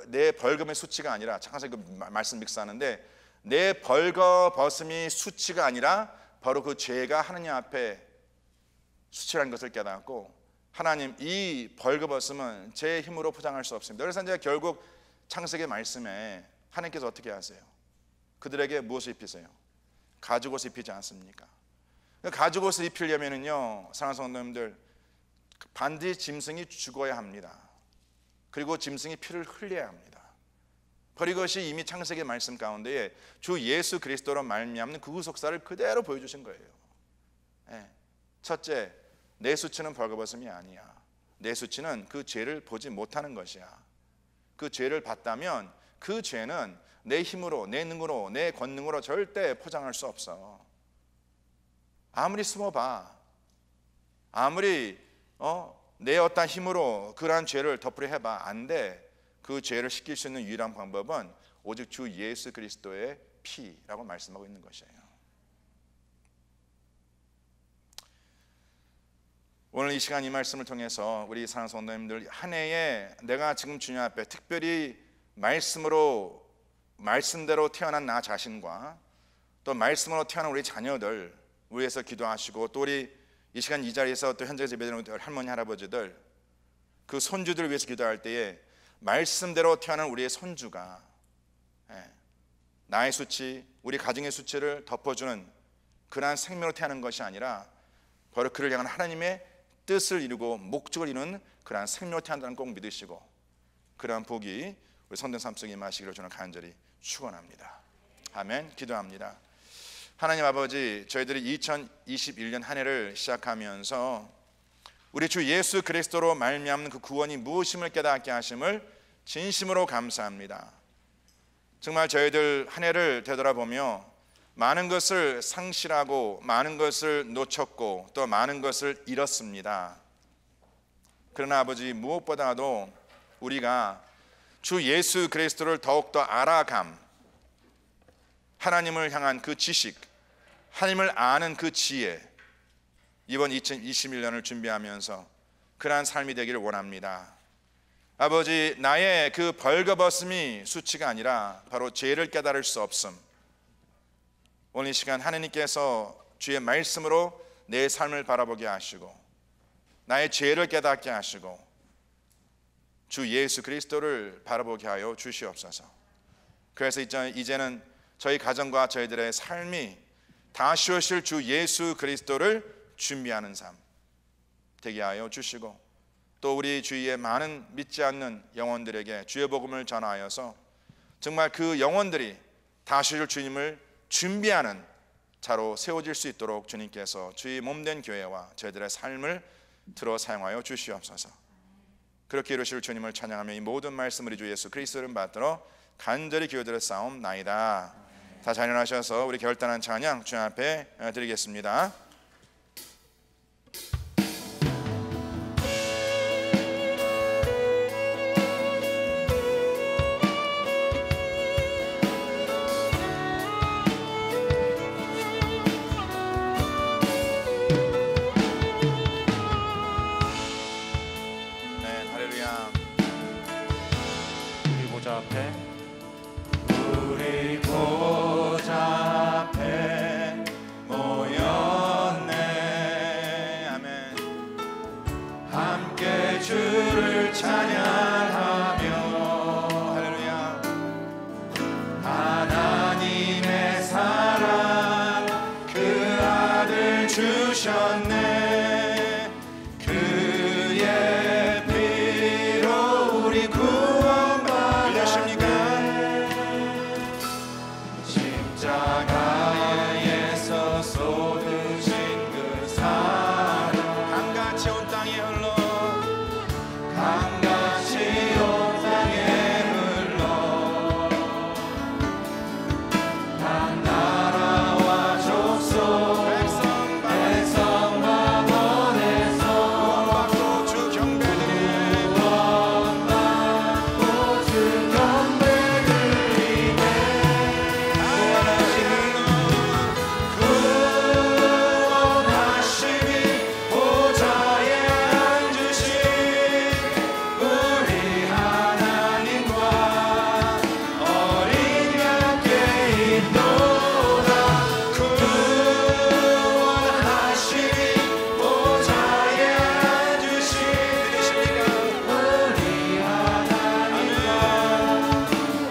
내 벌금의 수치가 아니라, 창세기 말씀 믹스하는데 내 벌거벗음이 수치가 아니라 바로 그 죄가 하나님 앞에 수치라는 것을 깨닫고, 하나님 이 벌거벗음은 제 힘으로 포장할 수 없습니다. 그래서 이제 결국 창세기 말씀에 하나님께서 어떻게 하세요? 그들에게 무엇을 입히세요? 가죽옷을 입히지 않습니까? 가죽옷을 입히려면은요 사랑하는 성도님들, 반드시 짐승이 죽어야 합니다. 그리고 짐승이 피를 흘려야 합니다. 바로 이것이 이미 창세기 말씀 가운데에 주 예수 그리스도로 말미암는 그 구속사를 그대로 보여주신 거예요. 첫째, 내 수치는 벌거벗음이 아니야. 내 수치는 그 죄를 보지 못하는 것이야. 그 죄를 봤다면 그 죄는 내 힘으로, 내 능으로, 내 권능으로 절대 포장할 수 없어. 아무리 숨어봐, 아무리 내 어떤 힘으로 그러한 죄를 덮으려 해봐, 안 돼. 그 죄를 씻길 수 있는 유일한 방법은 오직 주 예수 그리스도의 피라고 말씀하고 있는 것이에요. 오늘 이 시간 이 말씀을 통해서 우리 사랑하는 성도님들, 한 해에 내가 지금 주님 앞에 특별히 말씀대로 태어난 나 자신과 또 말씀으로 태어난 우리 자녀들 위해서 기도하시고, 또 우리 이 시간 이 자리에서 또 현재 예배드리는 할머니 할아버지들, 그 손주들을 위해서 기도할 때에 말씀대로 태어난 우리의 손주가 나의 수치, 우리 가정의 수치를 덮어주는 그러한 생명으로 태어난 것이 아니라 바로 그를 향한 하나님의 뜻을 이루고 목적을 이루는 그러한 생명을 태어난다는 꼭 믿으시고 그러한 복이 우리 성도의 삶 속에 임하시기를 저는 간절히 축원합니다. 아멘. 기도합니다. 하나님 아버지, 저희들이 2021년 한 해를 시작하면서 우리 주 예수 그리스도로 말미암는 그 구원이 무엇임을 깨닫게 하심을 진심으로 감사합니다. 정말 저희들 한 해를 되돌아보며 많은 것을 상실하고 많은 것을 놓쳤고 또 많은 것을 잃었습니다. 그러나 아버지, 무엇보다도 우리가 주 예수 그리스도를 더욱더 알아감, 하나님을 향한 그 지식, 하나님을 아는 그 지혜, 이번 2021년을 준비하면서 그러한 삶이 되기를 원합니다. 아버지, 나의 그 벌거벗음이 수치가 아니라 바로 죄를 깨달을 수 없음. 오늘 이 시간 하나님께서 주의 말씀으로 내 삶을 바라보게 하시고 나의 죄를 깨닫게 하시고 주 예수 그리스도를 바라보게 하여 주시옵소서. 그래서 이제는 저희 가정과 저희들의 삶이 다시 오실 주 예수 그리스도를 준비하는 삶 되게 하여 주시고 또 우리 주위에 많은 믿지 않는 영혼들에게 주의 복음을 전하여서 정말 그 영혼들이 다시 오실 주님을 준비하는 자로 세워질 수 있도록 주님께서 주의 몸된 교회와 저희들의 삶을 들어 사용하여 주시옵소서. 그렇게 이루실 주님을 찬양하며 이 모든 말씀 우리 주 예수 그리스도를 받들어 간절히 기도드려 싸움나이다. 다 자연하셔서 우리 결단한 찬양 주님 앞에 드리겠습니다. 네, 할렐루야. 우리 보좌 앞에 우리 보좌 앞에 모였네. 아멘. 함께 주를 찬양하며 할렐루야. 하나님의 사랑 그 아들 주셨네. 그의 피로 우리 구원받았습니까? 십자가에서 쏟으신 그 사랑 강같이 온 땅에 흘러 강같이 온 땅에 흘러 각 나라와 족속 백성과 번에서 구원받고 주 경배드리네. 구원받고 주 경배드리네. 구원하시니 보좌에 앉으신 우리 하나님과 어린 양께 있도다. 구원하시니 보좌에 앉으신 우리 하나님과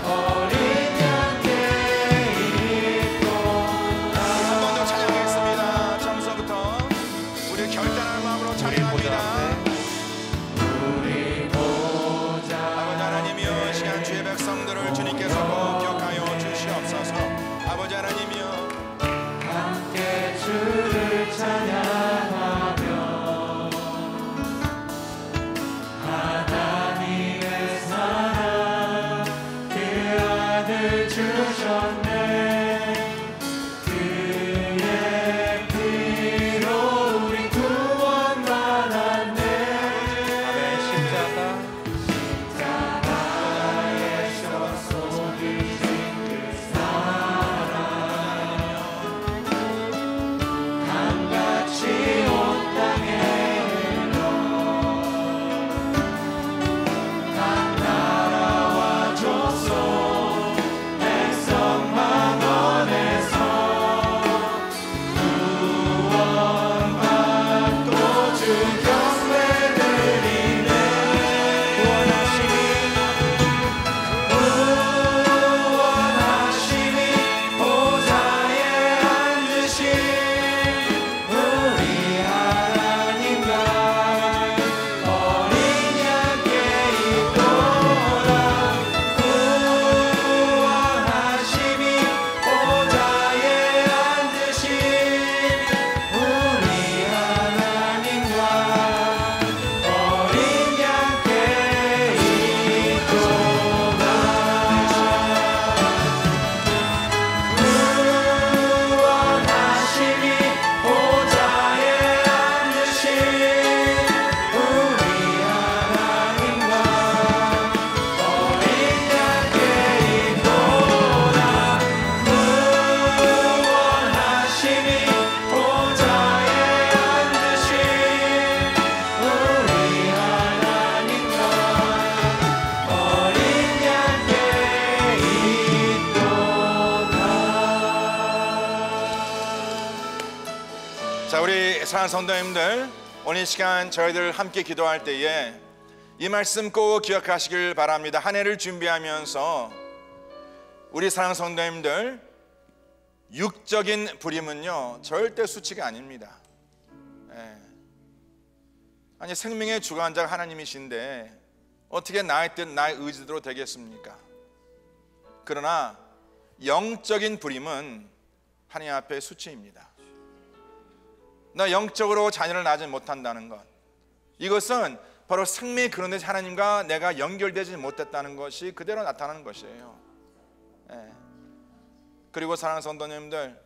어린 양께 있도다. 한 번 더 찬양하겠습니다. 처음서부터 우리 결단하는 마음으로 찬양합니다. 우리 보좌 아버지 하나님이여, 이 시간 주의 백성들을 주님께서 공격하여 주시옵소서. 아버지 하나님이여, 함께 주를 찬양하며 하나님의 사랑 그 아들 주셨네. 그의 피로 우리 구원받았네. 사랑하는 성도님들, 오늘 이 시간 저희들 함께 기도할 때에 이 말씀 꼭 기억하시길 바랍니다. 한 해를 준비하면서 우리 사랑하는 성도님들, 육적인 부림은요 절대 수치가 아닙니다. 아니, 생명의 주관자가 하나님이신데 어떻게 나의 뜻 나의 의지대로 되겠습니까? 그러나 영적인 부림은 하나님 앞에 수치입니다. 나 영적으로 자녀를 낳지 못한다는 것, 이것은 바로 생명의 근원에서 하나님과 내가 연결되지 못했다는 것이 그대로 나타나는 것이에요. 그리고 사랑하는 성도님들,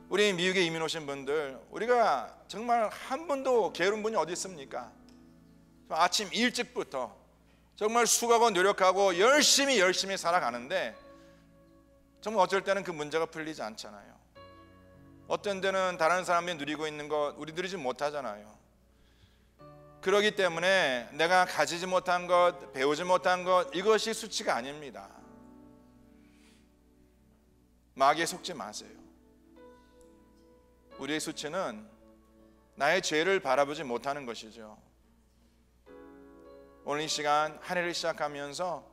우리 미국에 이민 오신 분들, 우리가 정말 한 분도 게으른 분이 어디 있습니까? 아침 일찍부터 정말 수고하고 노력하고 열심히 살아가는데 정말 어쩔 때는 그 문제가 풀리지 않잖아요. 어떤 데는 다른 사람이 누리고 있는 것 우리 누리지 못하잖아요. 그렇기 때문에 내가 가지지 못한 것, 배우지 못한 것, 이것이 수치가 아닙니다. 마귀에 속지 마세요. 우리의 수치는 나의 죄를 바라보지 못하는 것이죠. 오늘 이 시간 한 해를 시작하면서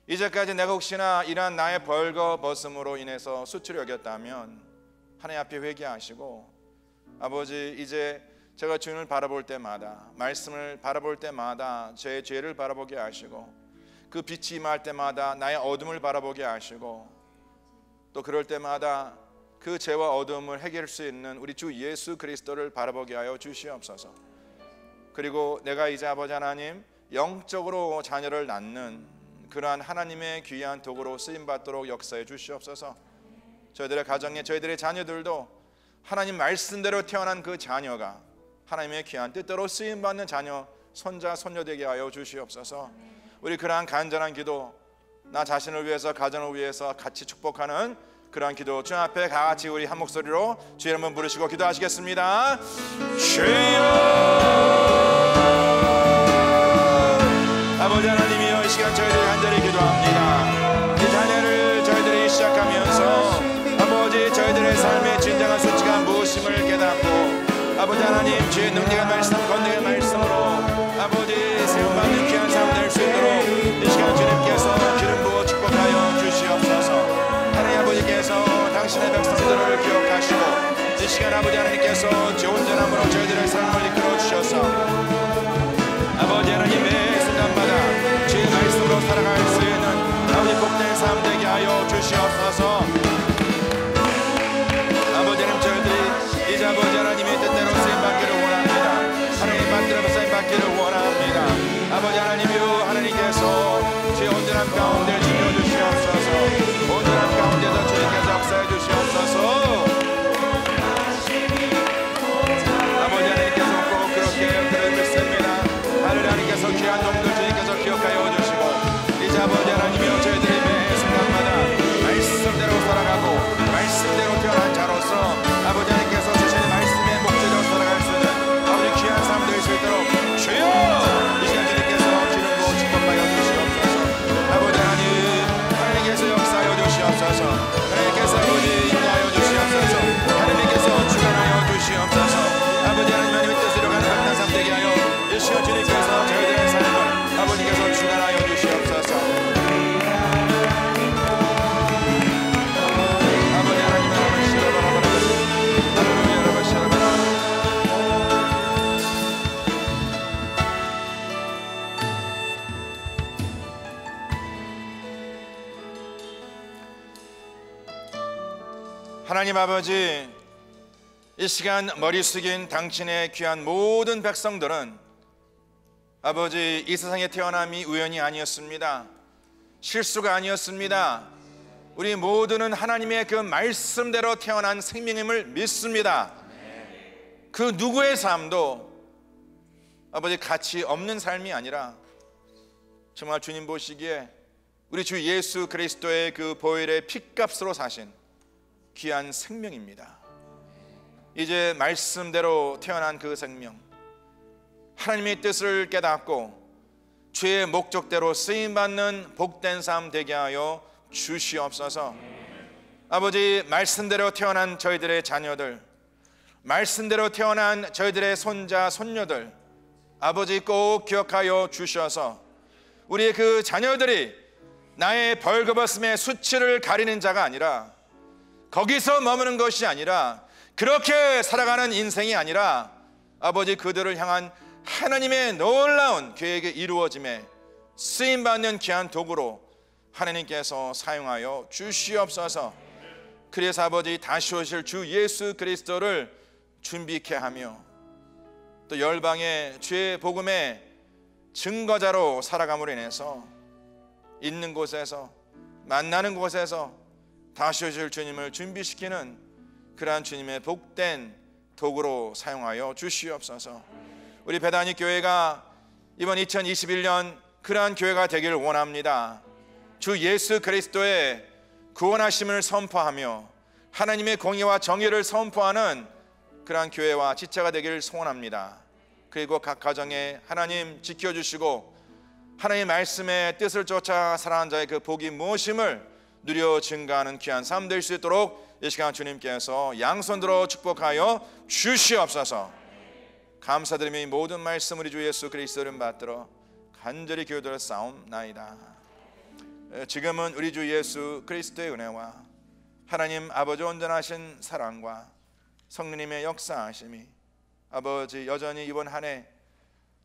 이제까지 내가 혹시나 이러한 나의 벌거벗음으로 인해서 수치를 여겼다면 하나님 앞에 회개하시고, 아버지, 이제 제가 주님을 바라볼 때마다, 말씀을 바라볼 때마다 제 죄를 바라보게 하시고, 그 빛이 임할 때마다 나의 어둠을 바라보게 하시고, 또 그럴 때마다 그 죄와 어둠을 해결할 수 있는 우리 주 예수 그리스도를 바라보게 하여 주시옵소서. 그리고 내가 이제 아버지 하나님 영적으로 자녀를 낳는 그러한 하나님의 귀한 도구로 쓰임받도록 역사해 주시옵소서. 저희들의 가정에 저희들의 자녀들도 하나님 말씀대로 태어난 그 자녀가 하나님의 귀한 뜻대로 쓰임받는 자녀, 손자, 손녀 되게 하여 주시옵소서. 우리 그러한 간절한 기도, 나 자신을 위해서, 가정을 위해서 같이 축복하는 그러한 기도, 주 앞에 같이 우리 한 목소리로 주의 이름을 부르시고 기도하시겠습니다. 주여! 아버지 하나님이여, 이 시간 저희들이 간절히 기도합니다. 이 자녀를 저희들이 시작하면서 아버지, 저희들의 삶의 진정한 수치가 무엇임을 깨닫고, 아버지 하나님 주의 능력의 말씀, 권능의 말씀으로 아버지 세움받는 귀한 삶 될 수 있도록 이 시간 주님께서 기름 부어 축복하여 주시옵소서. 하나님 아버지께서 당신의 백성들을 기억하시고 이 시간 아버지 하나님께서 주 온전함으로 저희들의 삶을 이끌어 주셔서 아버지 하나님 매 순간마다 주의 말씀으로 살아갈 수 있는 아버지 복된 삶 되게 하여 주시옵소서. 아버지 하나님, 저희들이 이제 아버지 하나님의 뜻대로 쓰임받기를 원합니다. 하나님 만들어 쓰임받기를 원합니다. 아버지 하나님이여, 하나님께서 주의 온전함 가운데 지켜주시옵소서. 온전함 가운데서 주님께서 역사해 주시옵소서. 아버지 하나님께서 꼭 그렇게 믿습니다. 하나님께서 귀한 놈들 주님께서 기억하여 주시고, 이제 아버지 하나님이여, 저희들이 매 순간마다 말씀대로 살아가고 말씀대로 태어난 자로서 아버지 하나님께서 주시는 말씀의 목적으로 살아갈 수 있는 아버지 귀한 삶 될 수 있도록 주여, 이 시간 주님께서 기름 부어 축복하여 주시옵소서. 아버지 하나님, 하나님께서 역사하여 주시옵소서. 하나님께서 아버지 인도하여 주시옵소서. 하나님께서 주관하여 주시옵소서. 아버지 하나님의 뜻으로 가는 각단 삶 되게 하여 이 시간 주님께서 저희들의 삶을 아버지께서 주관하여 주시옵소서. 아버지 하나님, 하나님 시라바라바라 할렐루야 라바 시라바라. 하나님 아버지, 이 시간 머리 숙인 당신의 귀한 모든 백성들은 아버지, 이 세상에 태어남이 우연이 아니었습니다. 실수가 아니었습니다. 우리 모두는 하나님의 그 말씀대로 태어난 생명임을 믿습니다. 그 누구의 삶도 아버지 가치 없는 삶이 아니라 정말 주님 보시기에 우리 주 예수 그리스도의 그 보혈의 핏값으로 사신 귀한 생명입니다. 이제 말씀대로 태어난 그 생명, 하나님의 뜻을 깨닫고 주의 목적대로 쓰임받는 복된 삶 되게 하여 주시옵소서. 아버지, 말씀대로 태어난 저희들의 자녀들 말씀대로 태어난 저희들의 손자 손녀들 아버지 꼭 기억하여 주셔서 우리의 그 자녀들이 나의 벌거벗음의 수치를 가리는 자가 아니라, 거기서 머무는 것이 아니라, 그렇게 살아가는 인생이 아니라 아버지 그들을 향한 하나님의 놀라운 계획이 이루어짐에 쓰임받는 귀한 도구로 하나님께서 사용하여 주시옵소서. 그래서 아버지 다시 오실 주 예수 그리스도를 준비케 하며 또 열방의 주의 복음의 증거자로 살아감으로 인해서 있는 곳에서 만나는 곳에서 다시 오실 주님을 준비시키는 그러한 주님의 복된 도구로 사용하여 주시옵소서. 우리 베다니 교회가 이번 2021년 그러한 교회가 되기를 원합니다. 주 예수 그리스도의 구원하심을 선포하며 하나님의 공의와 정의를 선포하는 그러한 교회와 지체가 되기를 소원합니다. 그리고 각 가정에 하나님 지켜주시고 하나님의 말씀의 뜻을 쫓아 살아가는 자의 그 복이 무엇임을 누려 증가하는 귀한 삶 될 수 있도록 이 시간 주님께서 양손 들어 축복하여 주시옵소서. 감사드리며 이 모든 말씀 우리 주 예수 그리스도를 받들어 간절히 기도를 싸움나이다. 지금은 우리 주 예수 그리스도의 은혜와 하나님 아버지 온전하신 사랑과 성령님의 역사하심이 아버지 여전히 이번 한 해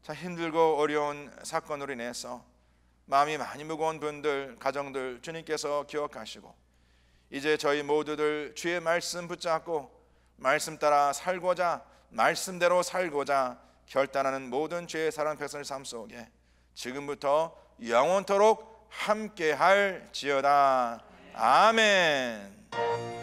참 힘들고 어려운 사건으로 인해서 마음이 많이 무거운 분들, 가정들 주님께서 기억하시고 이제 저희 모두들 주의 말씀 붙잡고 말씀 따라 살고자, 말씀대로 살고자 결단하는 모든 주의 사랑 백성의 삶 속에 지금부터 영원토록 함께할지어다. 아멘.